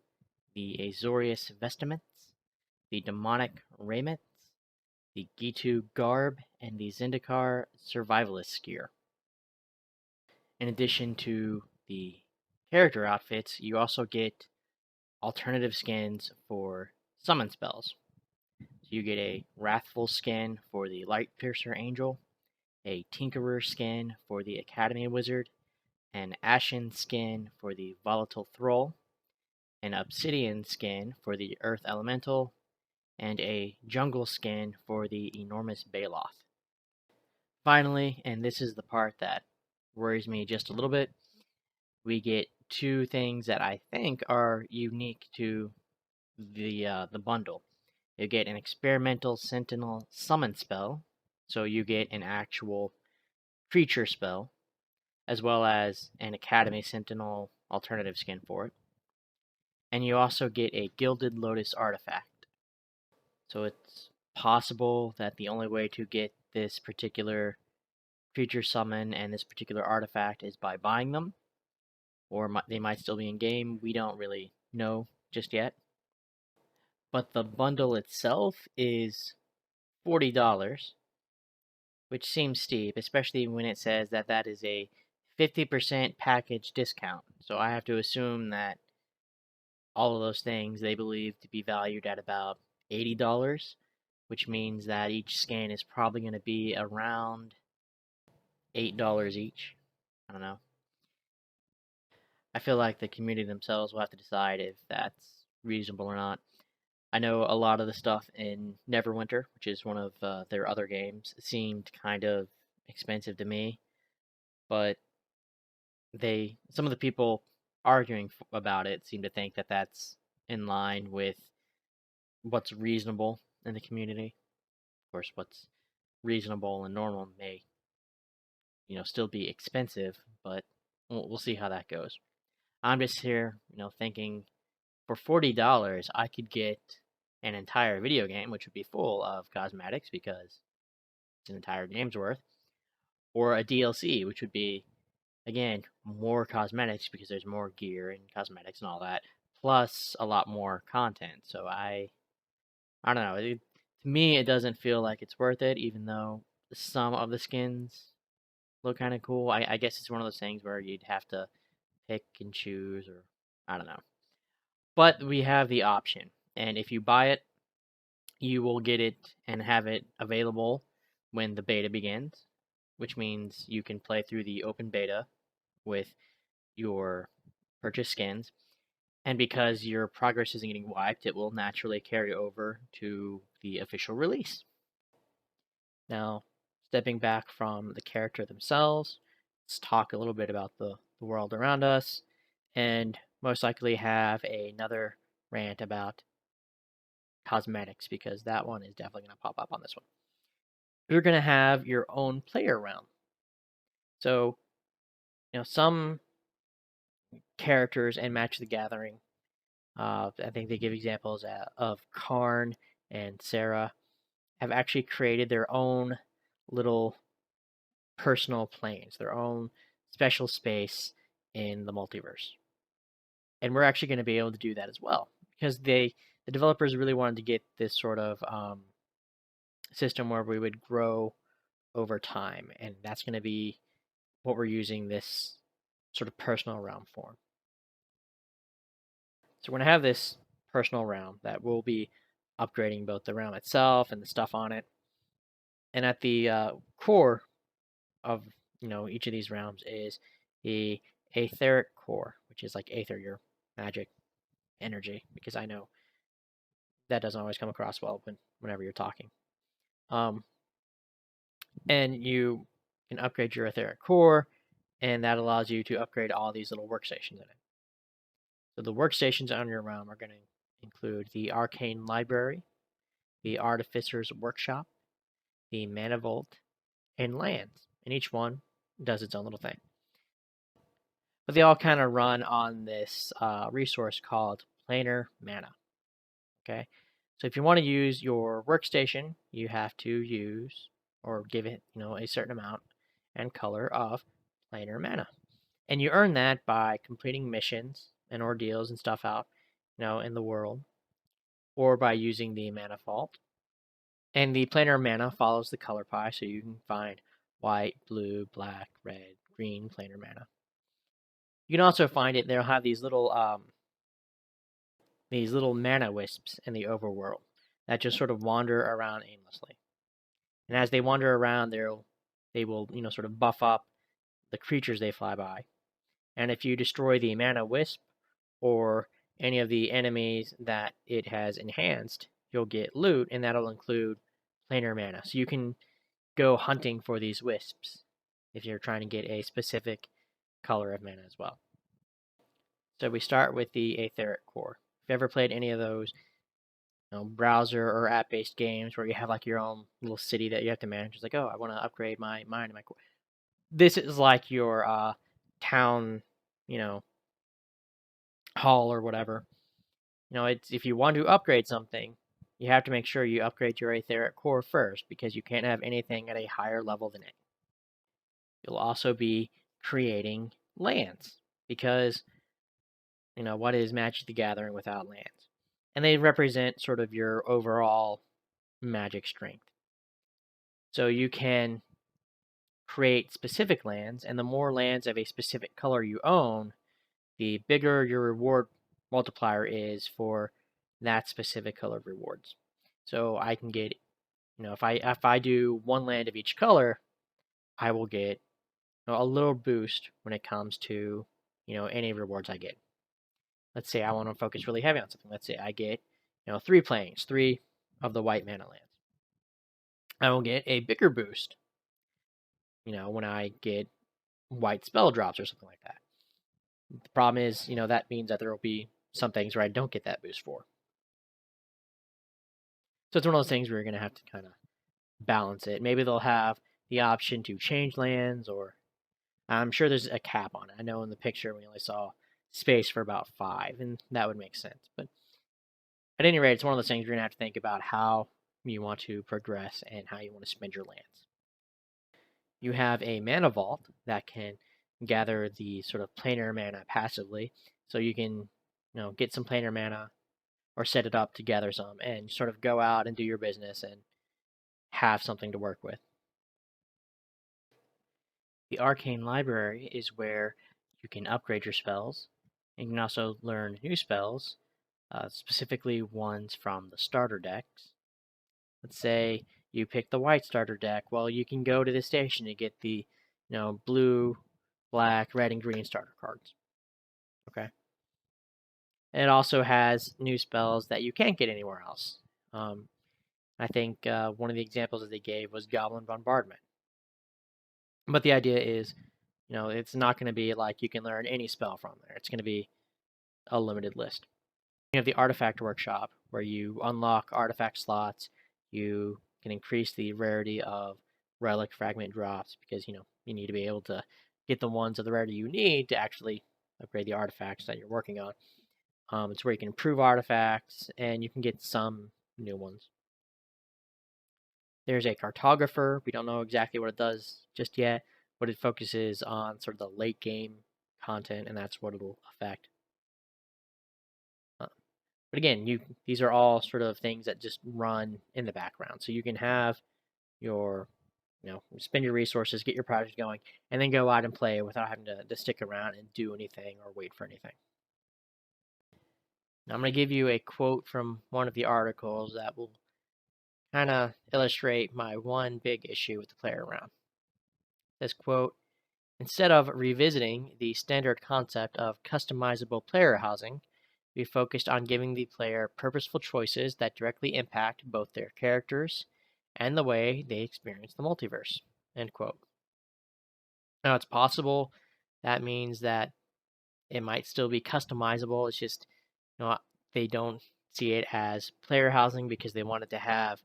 the Azorius Vestments, the Demonic Raiments, the Gitu Garb, and the Zendikar Survivalist Gear. In addition to the character outfits, you also get alternative skins for summon spells. So you get a Wrathful skin for the Light Piercer Angel, a Tinkerer skin for the Academy Wizard, an Ashen skin for the Volatile Thrall, an Obsidian skin for the Earth Elemental, and a Jungle skin for the Enormous Baloth. Finally, and this is the part that worries me just a little bit, we get 2 things that I think are unique to the bundle. You get an Experimental Sentinel summon spell, so you get an actual creature spell, as well as an Academy Sentinel alternative skin for it. And you also get a Gilded Lotus artifact. So it's possible that the only way to get this particular creature summon and this particular artifact is by buying them, or they might still be in game. We don't really know just yet. But the bundle itself is $40, which seems steep, especially when it says that that is a 50% package discount. So I have to assume that all of those things they believe to be valued at about $80, which means that each scan is probably going to be around $8 each. I don't know. I feel like the community themselves will have to decide if that's reasonable or not. I know a lot of the stuff in Neverwinter, which is one of their other games, seemed kind of expensive to me, but some of the people arguing about it seem to think that that's in line with what's reasonable in the community. Of course, what's reasonable and normal may, still be expensive, but we'll see how that goes. I'm just here, thinking for $40 I could get an entire video game, which would be full of cosmetics because it's an entire game's worth, or a DLC, which would be, again, more cosmetics because there's more gear and cosmetics and all that, plus a lot more content. So I don't know. To me, it doesn't feel like it's worth it, even though some of the skins look kind of cool. I guess it's one of those things where you'd have to pick and choose, or I don't know. But we have the option, and if you buy it, you will get it and have it available when the beta begins, which means you can play through the open beta with your purchase skins. And because your progress isn't getting wiped, it will naturally carry over to the official release. Now, stepping back from the character themselves, let's talk a little bit about the world around us, and most likely have another rant about cosmetics, because that one is definitely going to pop up on this one. You're going to have your own player realm. So, some characters in Magic the Gathering, I think they give examples of Karn and Serra, have actually created their own little personal planes, their own special space in the multiverse. And we're actually going to be able to do that as well, because the developers really wanted to get this sort of system where we would grow over time, and that's going to be what we're using this sort of personal realm for. So we're going to have this personal realm that will be upgrading both the realm itself and the stuff on it. And at the core of each of these realms is the etheric core, which is like aether, your magic energy, because I know that doesn't always come across well whenever you're talking. And you can upgrade your etheric core, and that allows you to upgrade all these little workstations in it. So the workstations on your realm are going to include the Arcane Library, the Artificer's Workshop, the Mana Vault, and lands, and each one does its own little thing. But they all kind of run on this resource called Planar Mana. Okay, so if you want to use your workstation, you have to use or give it, a certain amount and color of Planar Mana, and you earn that by completing missions and ordeals and stuff out, in the world, or by using the Mana Vault. And the Planar Mana follows the color pie, so you can find white, blue, black, red, green Planar Mana. You can also find it. They'll have these little mana wisps in the overworld that just sort of wander around aimlessly. And as they wander around, they will sort of buff up the creatures they fly by. And if you destroy the mana wisp or any of the enemies that it has enhanced, you'll get loot, and that'll include Planar Mana. So you can go hunting for these wisps if you're trying to get a specific color of mana as well. So we start with the etheric core. If you ever played any of those browser or app-based games where you have like your own little city that you have to manage, it's like, oh, I want to upgrade my mine and my core. This is like your town, hall or whatever. It's if you want to upgrade something, you have to make sure you upgrade your etheric core first, because you can't have anything at a higher level than it. You'll also be creating lands because, what is Magic the Gathering without lands? And they represent sort of your overall Magic strength. So you can create specific lands, and the more lands of a specific color you own, the bigger your reward multiplier is for that specific color of rewards. So I can get, if I do one land of each color, I will get a little boost when it comes to, any rewards I get. Let's say I want to focus really heavy on something. Let's say I get, 3 planes, 3 of the white mana lands. I will get a bigger boost, when I get white spell drops or something like that. The problem is, that means that there will be some things where I don't get that boost for. So it's one of those things where you're going to have to kind of balance it. Maybe they'll have the option to change lands, or I'm sure there's a cap on it. I know in the picture we only saw space for about 5, and that would make sense. But at any rate, it's one of those things you're going to have to think about how you want to progress and how you want to spend your lands. You have a mana vault that can gather the sort of planar mana passively. So you can, get some planar mana or set it up to gather some and sort of go out and do your business and have something to work with. The Arcane Library is where you can upgrade your spells, and you can also learn new spells, specifically ones from the starter decks. Let's say you pick the white starter deck. Well, you can go to the station to get the, blue, black, red, and green starter cards. Okay. And it also has new spells that you can't get anywhere else. I think one of the examples that they gave was Goblin Bombardment. But the idea is, it's not going to be like you can learn any spell from there. It's going to be a limited list. You have the Artifact Workshop, where you unlock artifact slots. You can increase the rarity of relic fragment drops because, you need to be able to get the ones of the rarity you need to actually upgrade the artifacts that you're working on. It's where you can improve artifacts, and you can get some new ones. There's a Cartographer. We don't know exactly what it does just yet, but it focuses on sort of the late game content, and that's what it'll affect. But again, these are all sort of things that just run in the background. So you can have your, spend your resources, get your project going, and then go out and play without having to stick around and do anything or wait for anything. Now I'm going to give you a quote from one of the articles that will kind of illustrate my one big issue with the player round. This quote, "Instead of revisiting the standard concept of customizable player housing, we focused on giving the player purposeful choices that directly impact both their characters and the way they experience the multiverse." End quote. Now, it's possible that means that it might still be customizable. It's just, they don't see it as player housing because they want it to have,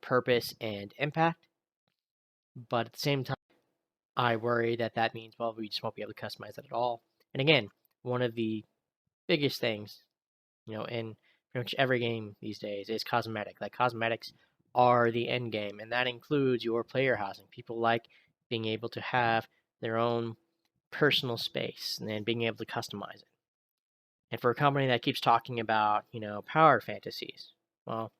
purpose and impact. But at the same time, I worry that means, well, we just won't be able to customize it at all. And again, one of the biggest things, in pretty much every game these days is cosmetic. Like, cosmetics are the end game, and that includes your player housing. People like being able to have their own personal space and then being able to customize it. And for a company that keeps talking about, power fantasies, well,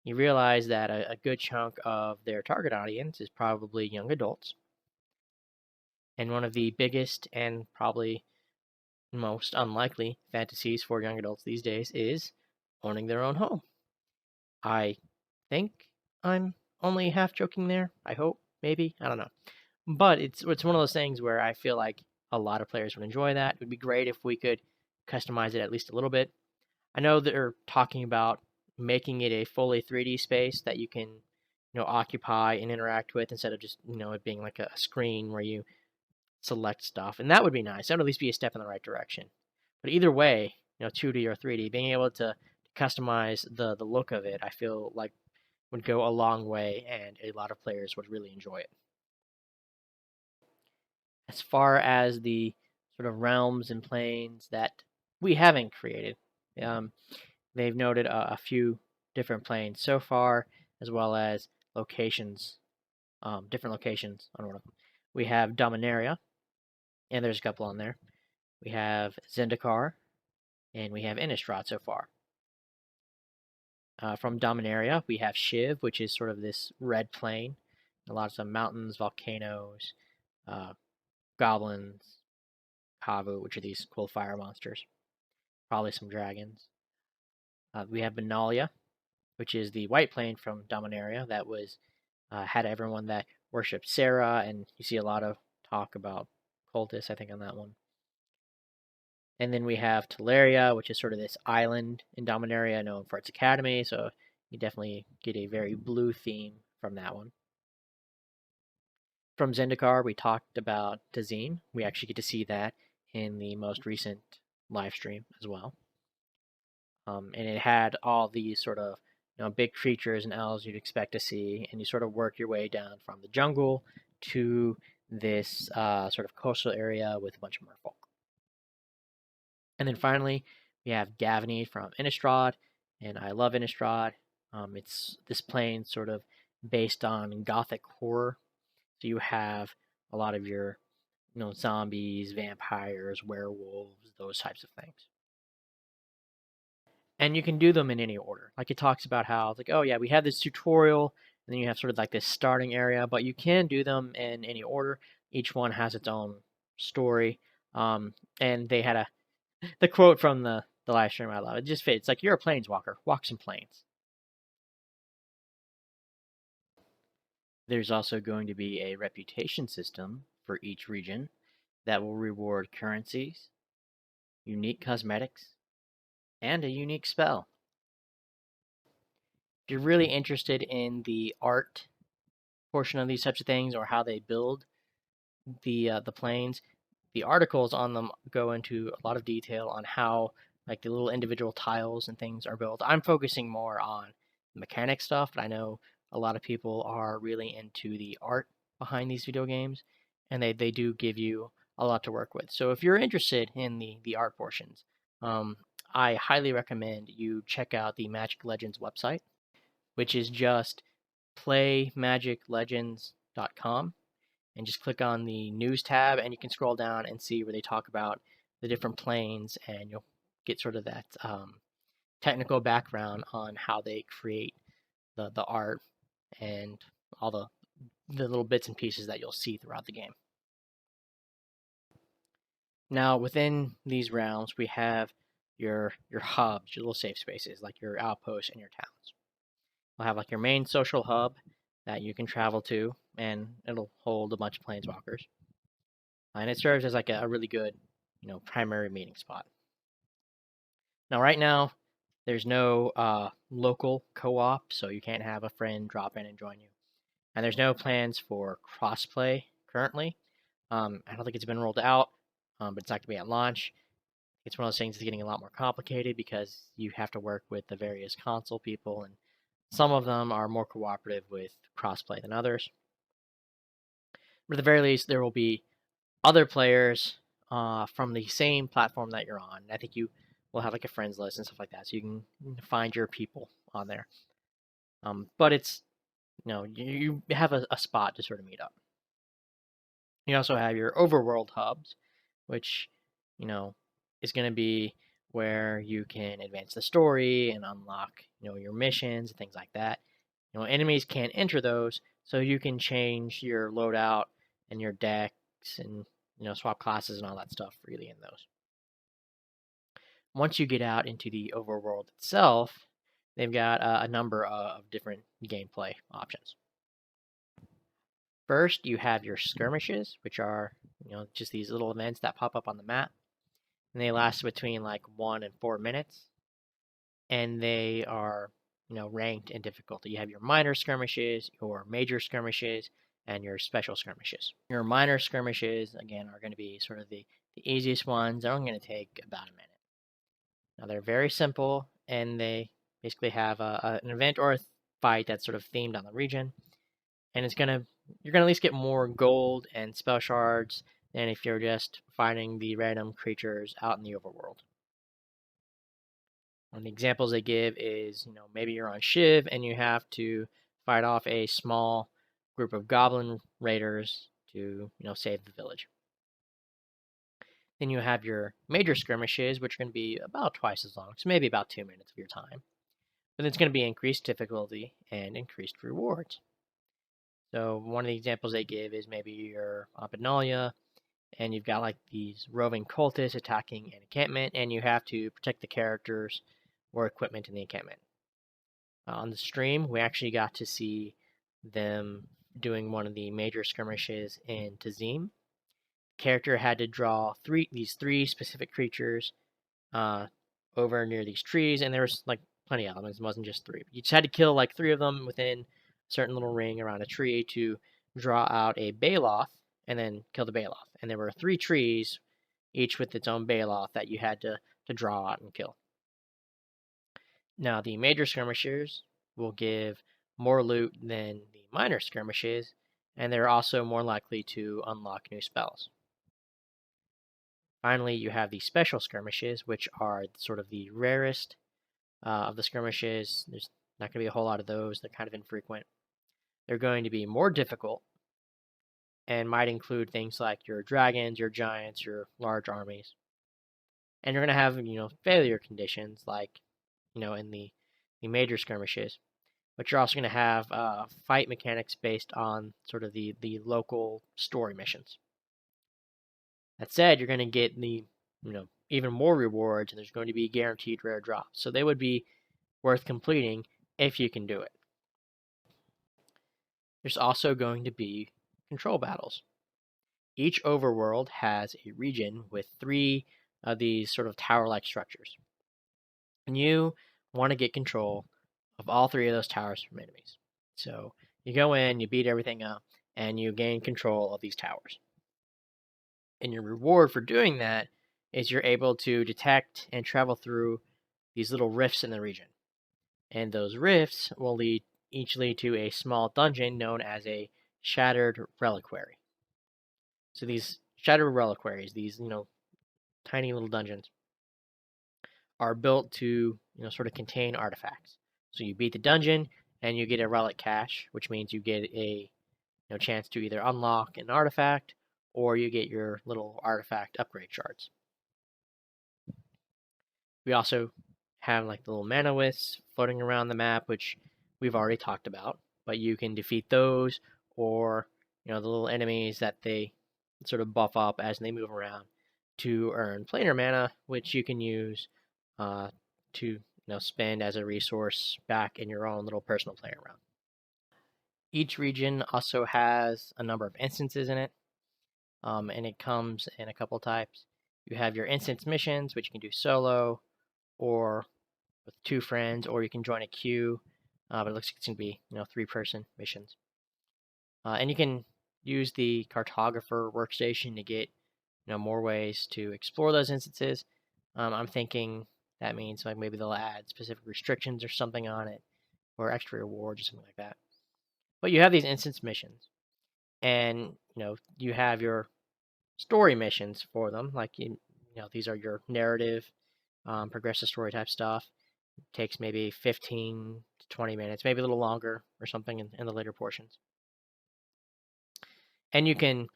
you realize that a good chunk of their target audience is probably young adults. And one of the biggest and probably most unlikely fantasies for young adults these days is owning their own home. I think I'm only half joking there. I hope, maybe, I don't know. But it's one of those things where I feel like a lot of players would enjoy that. It would be great if we could customize it at least a little bit. I know they're talking about making it a fully 3D space that you can, occupy and interact with instead of just, it being like a screen where you select stuff. And that would be nice. That would at least be a step in the right direction. But either way, 2D or 3D, being able to customize the look of it, I feel like would go a long way, and a lot of players would really enjoy it. As far as the sort of realms and planes that we haven't created, they've noted a few different planes so far, as well as locations, different locations on one of them. We have Dominaria, and there's a couple on there. We have Zendikar, and we have Innistrad so far. From Dominaria, we have Shiv, which is sort of this red plain. Lots of mountains, volcanoes, goblins, Kavu, which are these cool fire monsters. Probably some dragons. We have Benalia, which is the white plain from Dominaria that was had everyone that worshipped Sarah, and you see a lot of talk about cultists, I think, on that one. And then we have Teleria, which is sort of this island in Dominaria known for its academy, so you definitely get a very blue theme from that one. From Zendikar, we talked about Tazeen. We actually get to see that in the most recent live stream as well. And it had all these sort of big creatures and elves you'd expect to see, and you sort of work your way down from the jungle to this sort of coastal area with a bunch of merfolk. And then finally, we have Gavany from Innistrad, and I love Innistrad. It's this plane sort of based on gothic horror. So you have a lot of your, zombies, vampires, werewolves, those types of things. And you can do them in any order. Like it talks about how it's like, oh yeah, we have this tutorial, and then you have sort of like this starting area, but you can do them in any order. Each one has its own story. And they had the quote from the live stream I love. It just fits. It's like, you're a planeswalker. Walk some planes. There's also going to be a reputation system for each region that will reward currencies, unique cosmetics, and a unique spell. If you're really interested in the art portion of these types of things or how they build the planes, the articles on them go into a lot of detail on how like the little individual tiles and things are built. I'm focusing more on mechanic stuff, but I know a lot of people are really into the art behind these video games, and they do give you a lot to work with. So if you're interested in the art portions, I highly recommend you check out the Magic Legends website, which is just playmagiclegends.com, and just click on the news tab, and you can scroll down and see where they talk about the different planes, and you'll get sort of that technical background on how they create the art and all the little bits and pieces that you'll see throughout the game. Now, within these realms, we have your hubs, your little safe spaces, like your outposts and your towns. We'll have like your main social hub that you can travel to, and it'll hold a bunch of planeswalkers. And it serves as like a really good, primary meeting spot. Now, right now, there's no local co-op, so you can't have a friend drop in and join you. And there's no plans for crossplay currently. I don't think it's been rolled out, but it's not going to be at launch. It's one of those things that's getting a lot more complicated because you have to work with the various console people, and some of them are more cooperative with crossplay than others. But at the very least, there will be other players from the same platform that you're on. I think you will have like a friends list and stuff like that, so you can find your people on there. But it's you have a spot to sort of meet up. You also have your overworld hubs, which is going to be where you can advance the story and unlock your missions and things like that. Enemies can't enter those, so you can change your loadout and your decks and swap classes and all that stuff freely in those. Once you get out into the overworld itself, they've got a number of different gameplay options. First, you have your skirmishes, which are just these little events that pop up on the map, and they last between like 1 and 4 minutes, and they are ranked in difficulty. You have your minor skirmishes, your major skirmishes, and your special skirmishes. Your minor skirmishes, again, are going to be sort of the easiest ones. They're only going to take about a minute. Now, they're very simple, and they basically have an event or a fight that's sort of themed on the region, and you're going to at least get more gold and spell shards than if you're just fighting the random creatures out in the overworld. One of the examples they give is, maybe you're on Shiv and you have to fight off a small group of goblin raiders to save the village. Then you have your major skirmishes, which are going to be about twice as long, so maybe about 2 minutes of your time. But it's going to be increased difficulty and increased rewards. So one of the examples they give is maybe you're up at Nalia, and you've got like these roving cultists attacking an encampment, and you have to protect the characters or equipment in the encampment. On the stream, we actually got to see them doing one of the major skirmishes in Tazim. Character had to draw these three specific creatures over near these trees, and there was like plenty of them. It wasn't just three. You just had to kill like three of them within a certain little ring around a tree to draw out a Baloth and then kill the Baloth. And there were 3 trees, each with its own Baloth that you had to draw out and kill. Now the major skirmishers will give more loot than the minor skirmishes, and they're also more likely to unlock new spells. Finally, you have the special skirmishes, which are sort of the rarest of the skirmishes. There's not going to be a whole lot of those. They're kind of infrequent. They're going to be more difficult and might include things like your dragons, your giants, your large armies. And you're going to have, failure conditions like, in the major skirmishes. But you're also going to have fight mechanics based on sort of the local story missions. That said, you're going to get the, even more rewards, and there's going to be guaranteed rare drops. So they would be worth completing if you can do it. There's also going to be control battles. Each overworld has a region with 3 of these sort of tower-like structures. And you want to get control of all 3 of those towers from enemies. So you go in, you beat everything up, and you gain control of these towers. And your reward for doing that is you're able to detect and travel through these little rifts in the region. And those rifts will each lead to a small dungeon known as a Shattered Reliquary. So these Shattered Reliquaries, these, tiny little dungeons, are built to, sort of contain artifacts. So you beat the dungeon, and you get a relic cache, which means you get a chance to either unlock an artifact, or you get your little artifact upgrade shards. We also have like the little mana wisps floating around the map, which we've already talked about, but you can defeat those, or the little enemies that they sort of buff up as they move around to earn planar mana, which you can use to spend as a resource back in your own little personal player round. Each region also has a number of instances in it, and it comes in a couple types. You have your instance missions, which you can do solo or with 2 friends, or you can join a queue, but it looks like it's going to be 3-person missions. And you can use the cartographer workstation to get more ways to explore those instances. I'm thinking that means like maybe they'll add specific restrictions or something on it, or extra rewards or something like that. But you have these instance missions, and you have your story missions for them. Like these are your narrative, progressive story type stuff. It takes maybe 15 to 20 minutes, maybe a little longer or something in the later portions. And you can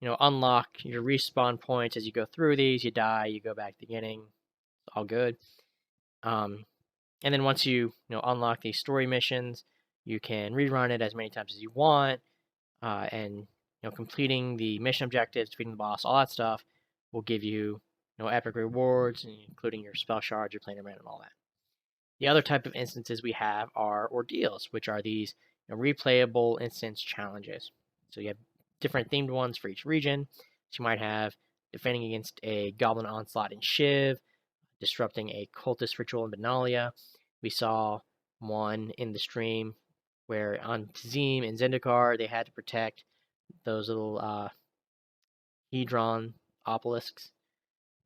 unlock your respawn points as you go through these. You die, you go back to the beginning. It's all good. And then once you unlock these story missions, you can rerun it as many times as you want, and completing the mission objectives, defeating the boss, all that stuff will give you epic rewards, including your spell shards, your planar mana, and all that. The other type of instances we have are ordeals, which are these replayable instance challenges. So you have different themed ones for each region. So you might have defending against a goblin onslaught in Shiv, disrupting a cultist ritual in Benalia. We saw one in the stream where on Tazim and Zendikar they had to protect those little Hedron obelisks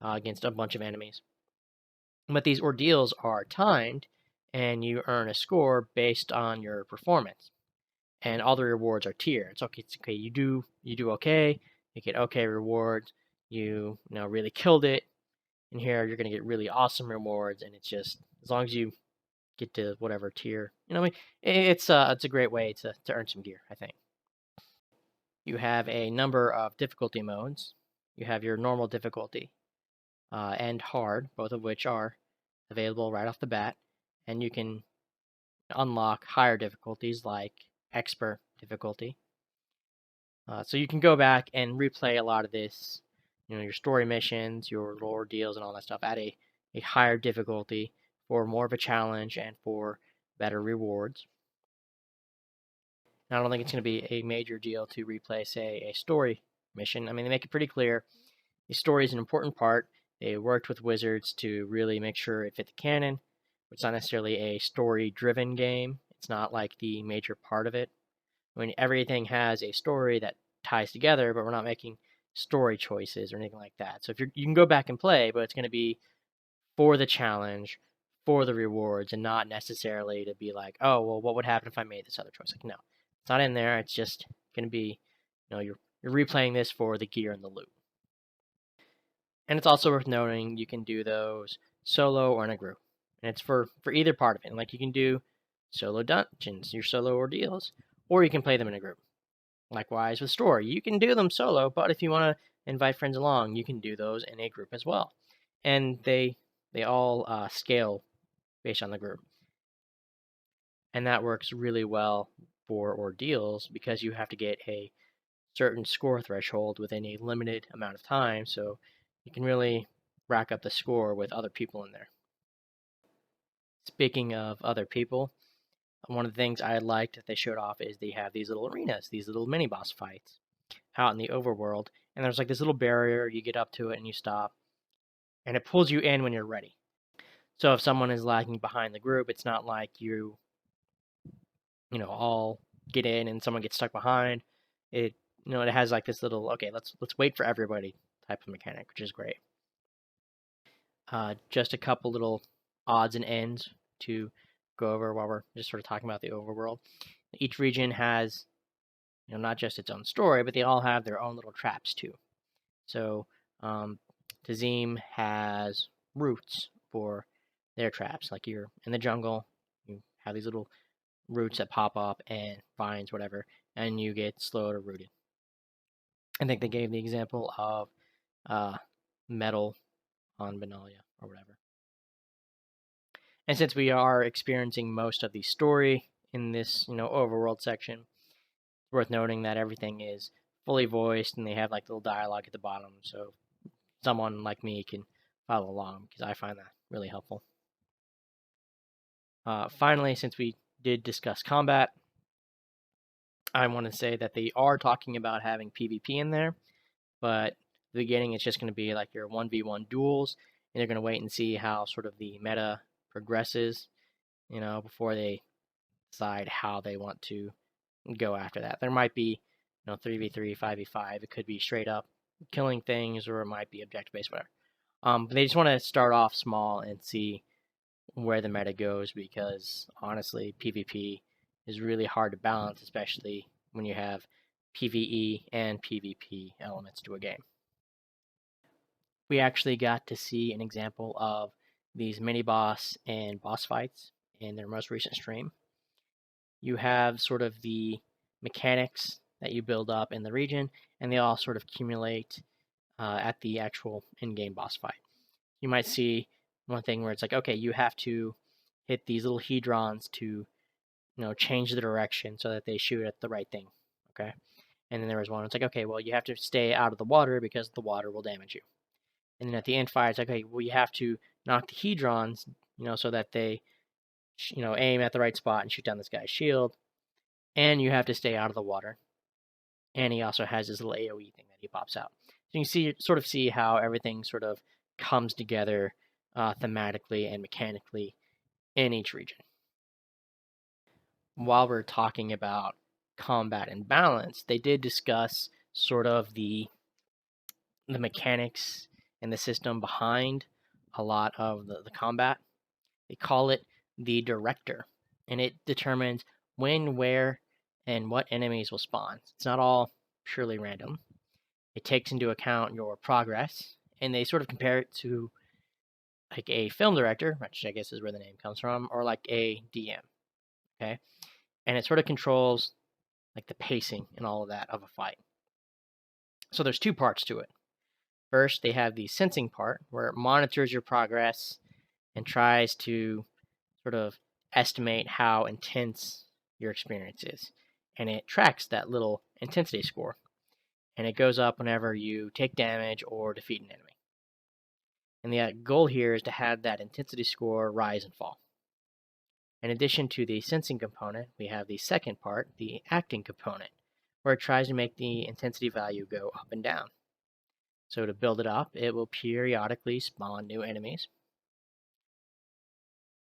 against a bunch of enemies. But these ordeals are timed, and you earn a score based on your performance. And all the rewards are tiered. It's okay. You do okay. You get okay rewards. You really killed it. And here you're gonna get really awesome rewards. And it's just as long as you get to whatever tier, it's a great way to earn some gear, I think. You have a number of difficulty modes. You have your normal difficulty and hard, both of which are available right off the bat, and you can unlock higher difficulties like expert difficulty. So you can go back and replay a lot of this, your story missions, your lore deals, and all that stuff at a higher difficulty for more of a challenge and for better rewards. And I don't think it's going to be a major deal to replay, say, a story mission. I mean, they make it pretty clear the story is an important part. They worked with Wizards to really make sure it fit the canon. It's not necessarily a story-driven game. It's not like the major part of it. I mean, everything has a story that ties together, but we're not making story choices or anything like that. So if you can go back and play, but it's going to be for the challenge, for the rewards, and not necessarily to be like, oh, well, what would happen if I made this other choice? Like, no, it's not in there. It's just going to be, you're replaying this for the gear and the loot. And it's also worth noting you can do those solo or in a group. And it's for either part of it. Like you can do solo dungeons, your solo ordeals, or you can play them in a group. Likewise with story, you can do them solo, but if you want to invite friends along, you can do those in a group as well. And they all scale based on the group. And that works really well for ordeals because you have to get a certain score threshold within a limited amount of time, so you can really rack up the score with other people in there. Speaking of other people, one of the things I liked that they showed off is they have these little arenas, these little mini boss fights out in the overworld, and there's like this little barrier, you get up to it and you stop, and it pulls you in when you're ready. So if someone is lagging behind the group, it's not like you all get in and someone gets stuck behind. It it has like this little, okay, let's wait for everybody type of mechanic, which is great. Just a couple little odds and ends to go over while we're just sort of talking about the overworld. Each region has, not just its own story, but they all have their own little traps too. So Tazim has roots for their traps. Like you're in the jungle, you have these little roots that pop up and vines, whatever, and you get slowed or rooted. I think they gave the example of metal on Benalia or whatever. And since we are experiencing most of the story in this, overworld section, it's worth noting that everything is fully voiced and they have like little dialogue at the bottom, so someone like me can follow along because I find that really helpful. Finally, since we did discuss combat, I want to say that they are talking about having PvP in there, but at the beginning it's just going to be like your 1v1 duels, and they're going to wait and see how sort of the meta progresses, before they decide how they want to go after that. There might be, 3v3, 5v5. It could be straight up killing things, or it might be objective based, whatever. But they just want to start off small and see where the meta goes because honestly, PvP is really hard to balance, especially when you have PvE and PvP elements to a game. We actually got to see an example of these mini boss and boss fights in their most recent stream. You have sort of the mechanics that you build up in the region, and they all sort of accumulate at the actual in-game boss fight. You might see one thing where it's like, okay, you have to hit these little hedrons to, change the direction so that they shoot at the right thing, okay? And then there was one, it's like, okay, well, you have to stay out of the water because the water will damage you. And then at the end fight, it's like, okay, well, you have to knock the hedrons, so that they, aim at the right spot and shoot down this guy's shield. And you have to stay out of the water. And he also has this little AoE thing that he pops out. So you can sort of see how everything sort of comes together thematically and mechanically in each region. While we're talking about combat and balance, they did discuss sort of the mechanics and the system behind a lot of the combat. They call it the director, and it determines when, where, and what enemies will spawn. It's not all purely random. It takes into account your progress, and they sort of compare it to like a film director, which I guess is where the name comes from, or like a DM, okay? And it sort of controls like the pacing and all of that of a fight. So there's two parts to it. First, they have the sensing part, where it monitors your progress and tries to sort of estimate how intense your experience is. And it tracks that little intensity score. And it goes up whenever you take damage or defeat an enemy. And the goal here is to have that intensity score rise and fall. In addition to the sensing component, we have the second part, the acting component, where it tries to make the intensity value go up and down. So to build it up, it will periodically spawn new enemies.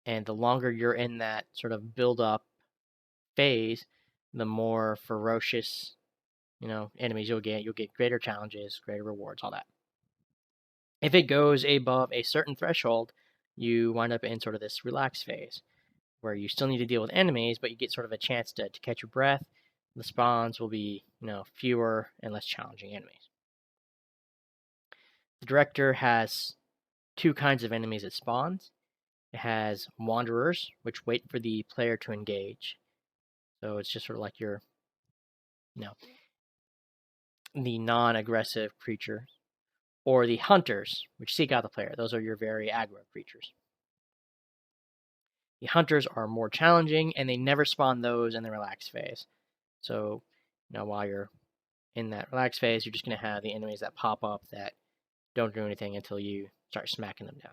And the longer you're in that sort of build up phase, the more ferocious, enemies you'll get. You'll get greater challenges, greater rewards, all that. If it goes above a certain threshold, you wind up in sort of this relaxed phase, where you still need to deal with enemies, but you get sort of a chance to catch your breath. The spawns will be, fewer and less challenging enemies. The director has two kinds of enemies it spawns. It has wanderers, which wait for the player to engage. So it's just sort of like your, the non-aggressive creatures. Or the hunters, which seek out the player. Those are your very aggro creatures. The hunters are more challenging, and they never spawn those in the relaxed phase. So, while you're in that relaxed phase, you're just going to have the enemies that pop up that don't do anything until you start smacking them down.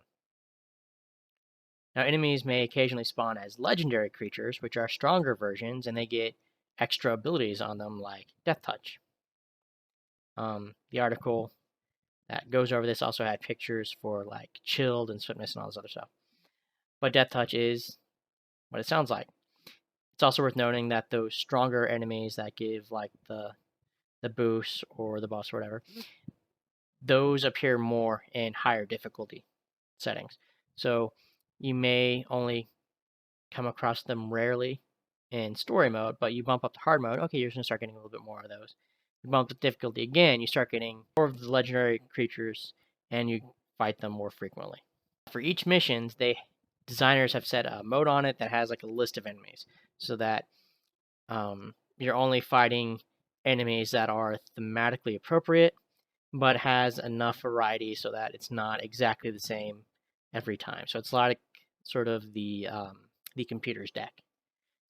Now, enemies may occasionally spawn as legendary creatures, which are stronger versions, and they get extra abilities on them like Death Touch. The article that goes over this also had pictures for like Chilled and Swiftness and all this other stuff. But Death Touch is what it sounds like. It's also worth noting that those stronger enemies that give like the boost or the boss or whatever, those appear more in higher difficulty settings. So you may only come across them rarely in story mode, but you bump up to hard mode, okay, you're going to start getting a little bit more of those. You bump the difficulty again, you start getting more of the legendary creatures, and you fight them more frequently. For each mission, designers have set a mode on it that has like a list of enemies, so that you're only fighting enemies that are thematically appropriate, but has enough variety so that it's not exactly the same every time. So it's like sort of the computer's deck.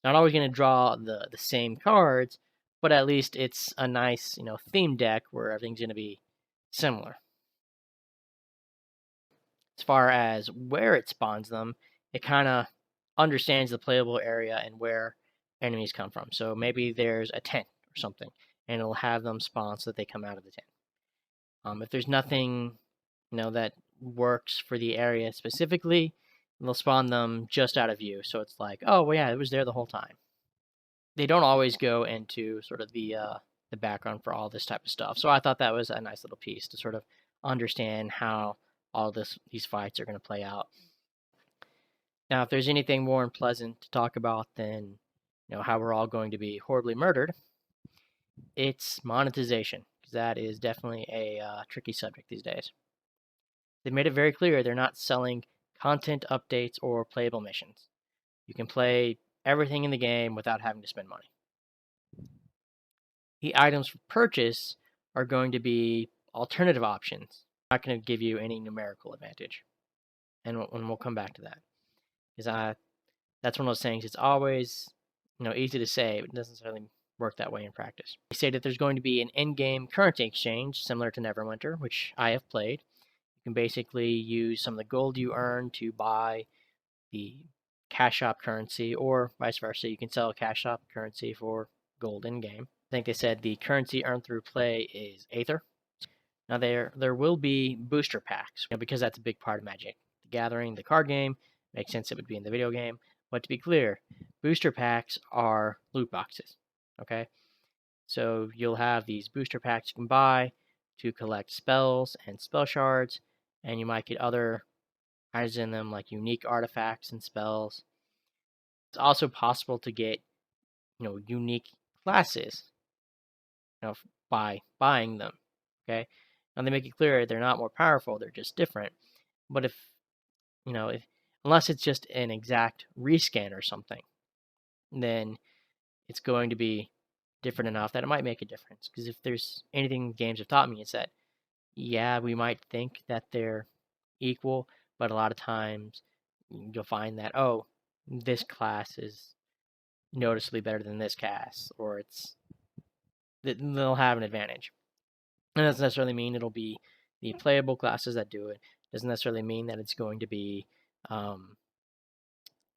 Not always going to draw the same cards, but at least it's a nice, theme deck where everything's going to be similar. As far as where it spawns them, it kind of understands the playable area and where enemies come from. So maybe there's a tent or something, and it'll have them spawn so that they come out of the tent. If there's nothing, that works for the area specifically, they'll spawn them just out of view. So it's like, oh, well, yeah, it was there the whole time. They don't always go into sort of the background for all this type of stuff. So I thought that was a nice little piece to sort of understand how all these fights are going to play out. Now, if there's anything more unpleasant to talk about than how we're all going to be horribly murdered, it's monetization, because that is definitely a tricky subject these days. They've made it very clear they're not selling content updates or playable missions. You can play everything in the game without having to spend money. The items for purchase are going to be alternative options. Not going to give you any numerical advantage. And we'll come back to that. Because that's one of those things, it's always easy to say, but it doesn't necessarily work that way in practice. They say that there's going to be an in-game currency exchange similar to Neverwinter, which I have played. You can basically use some of the gold you earn to buy the cash shop currency, or vice versa. You can sell cash shop currency for gold in-game. I think they said the currency earned through play is Aether. Now there will be booster packs, because that's a big part of Magic the Gathering, the card game. Makes sense it would be in the video game. But to be clear, booster packs are loot boxes. Okay? So you'll have these booster packs you can buy to collect spells and spell shards, and you might get other items in them like unique artifacts and spells. It's also possible to get, unique classes, by buying them. Okay? Now they make it clear they're not more powerful, they're just different. But if unless it's just an exact rescan or something, then it's going to be different enough that it might make a difference. Because if there's anything games have taught me, it's that, yeah, we might think that they're equal, but a lot of times you'll find that, oh, this class is noticeably better than this class, or they'll have an advantage. And that doesn't necessarily mean it'll be the playable classes that do it. Doesn't necessarily mean that it's going to be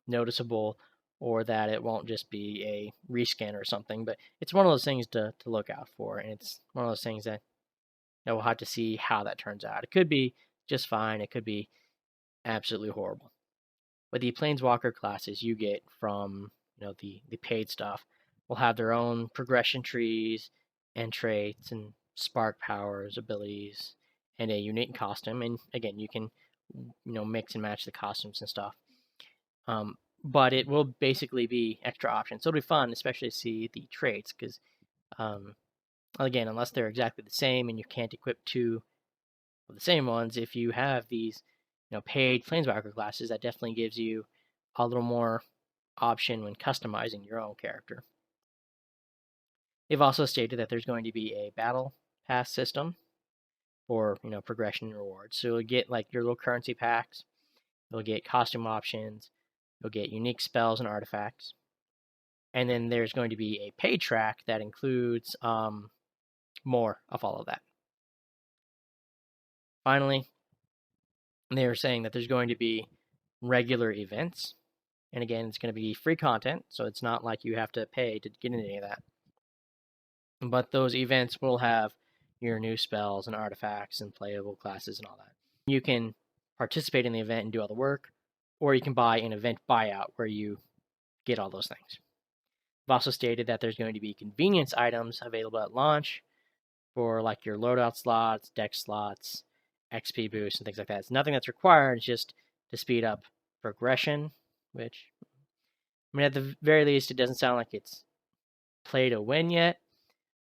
noticeable, or that it won't just be a reskin or something. But it's one of those things to look out for, and it's one of those things that we'll have to see how that turns out. It could be just fine. It could be absolutely horrible. But the Planeswalker classes you get from the paid stuff will have their own progression trees and traits and spark powers, abilities, and a unique costume. And again, you can mix and match the costumes and stuff. But it will basically be extra options. So it'll be fun, especially to see the traits, because again, unless they're exactly the same and you can't equip two of the same ones, if you have these paid Planeswalker classes, that definitely gives you a little more option when customizing your own character. They've also stated that there's going to be a battle pass system for progression and rewards. So you'll get like your little currency packs, you'll get costume options, you'll get unique spells and artifacts, and then there's going to be a paid track that includes more of all of that. Finally, they were saying that there's going to be regular events. And again, it's going to be free content, so it's not like you have to pay to get into any of that. But those events will have your new spells and artifacts and playable classes and all that. You can participate in the event and do all the work, or you can buy an event buyout where you get all those things. I've also stated that there's going to be convenience items available at launch for like your loadout slots, deck slots, XP boosts, and things like that. It's nothing that's required, it's just to speed up progression, which, I mean, at the very least, it doesn't sound like it's play to win yet,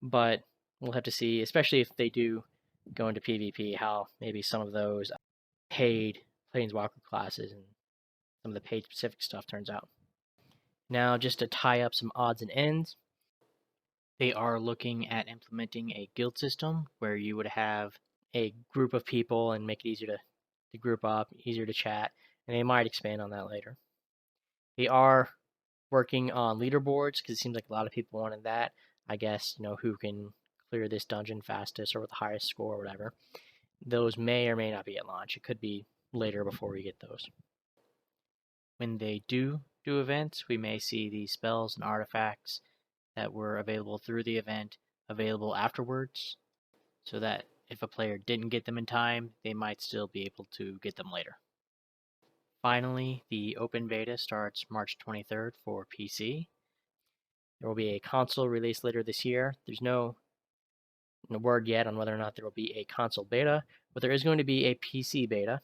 but we'll have to see, especially if they do go into PvP, how maybe some of those paid Planeswalker classes and some of the paid specific stuff turns out. Now, just to tie up some odds and ends, they are looking at implementing a guild system where you would have a group of people and make it easier to group up, easier to chat, and they might expand on that later. They are working on leaderboards because it seems like a lot of people wanted that. I guess, who can clear this dungeon fastest or with the highest score or whatever. Those may or may not be at launch. It could be later before we get those. When they do events, we may see these spells and artifacts that were available through the event available afterwards, so that if a player didn't get them in time, they might still be able to get them later. Finally, the open beta starts March 23rd for PC. There will be a console release later this year. There's no word yet on whether or not there will be a console beta, but there is going to be a PC beta,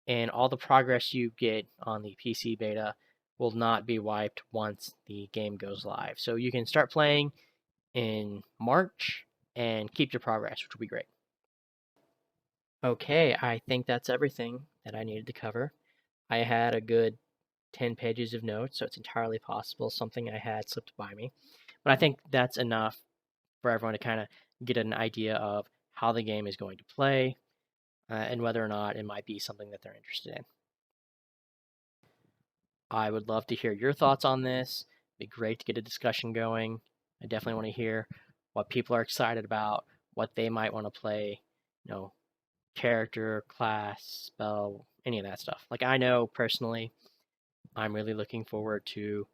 and all the progress you get on the PC beta will not be wiped once the game goes live. So you can start playing in March and keep your progress, which will be great. Okay, I think that's everything that I needed to cover. I had a good 10 pages of notes, so it's entirely possible something I had slipped by me. But I think that's enough for everyone to kind of get an idea of how the game is going to play and whether or not it might be something that they're interested in. I would love to hear your thoughts on this. It'd be great to get a discussion going. I definitely want to hear what people are excited about, what they might want to play, character, class, spell, any of that stuff. Like, I know personally, I'm really looking forward to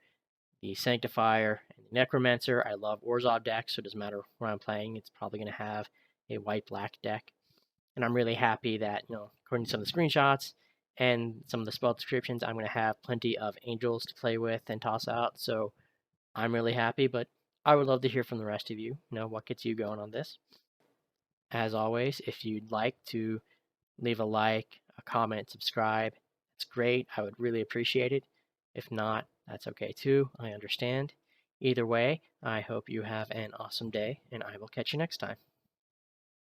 the Sanctifier and the Necromancer. I love Orzhov decks, so it doesn't matter where I'm playing. It's probably going to have a white-black deck. And I'm really happy that, according to some of the screenshots and some of the spell descriptions, I'm going to have plenty of angels to play with and toss out. So I'm really happy, but I would love to hear from the rest of you. What gets you going on this? As always, if you'd like to leave a like, a comment, subscribe, it's great. I would really appreciate it. If not, that's okay too. I understand. Either way, I hope you have an awesome day, and I will catch you next time.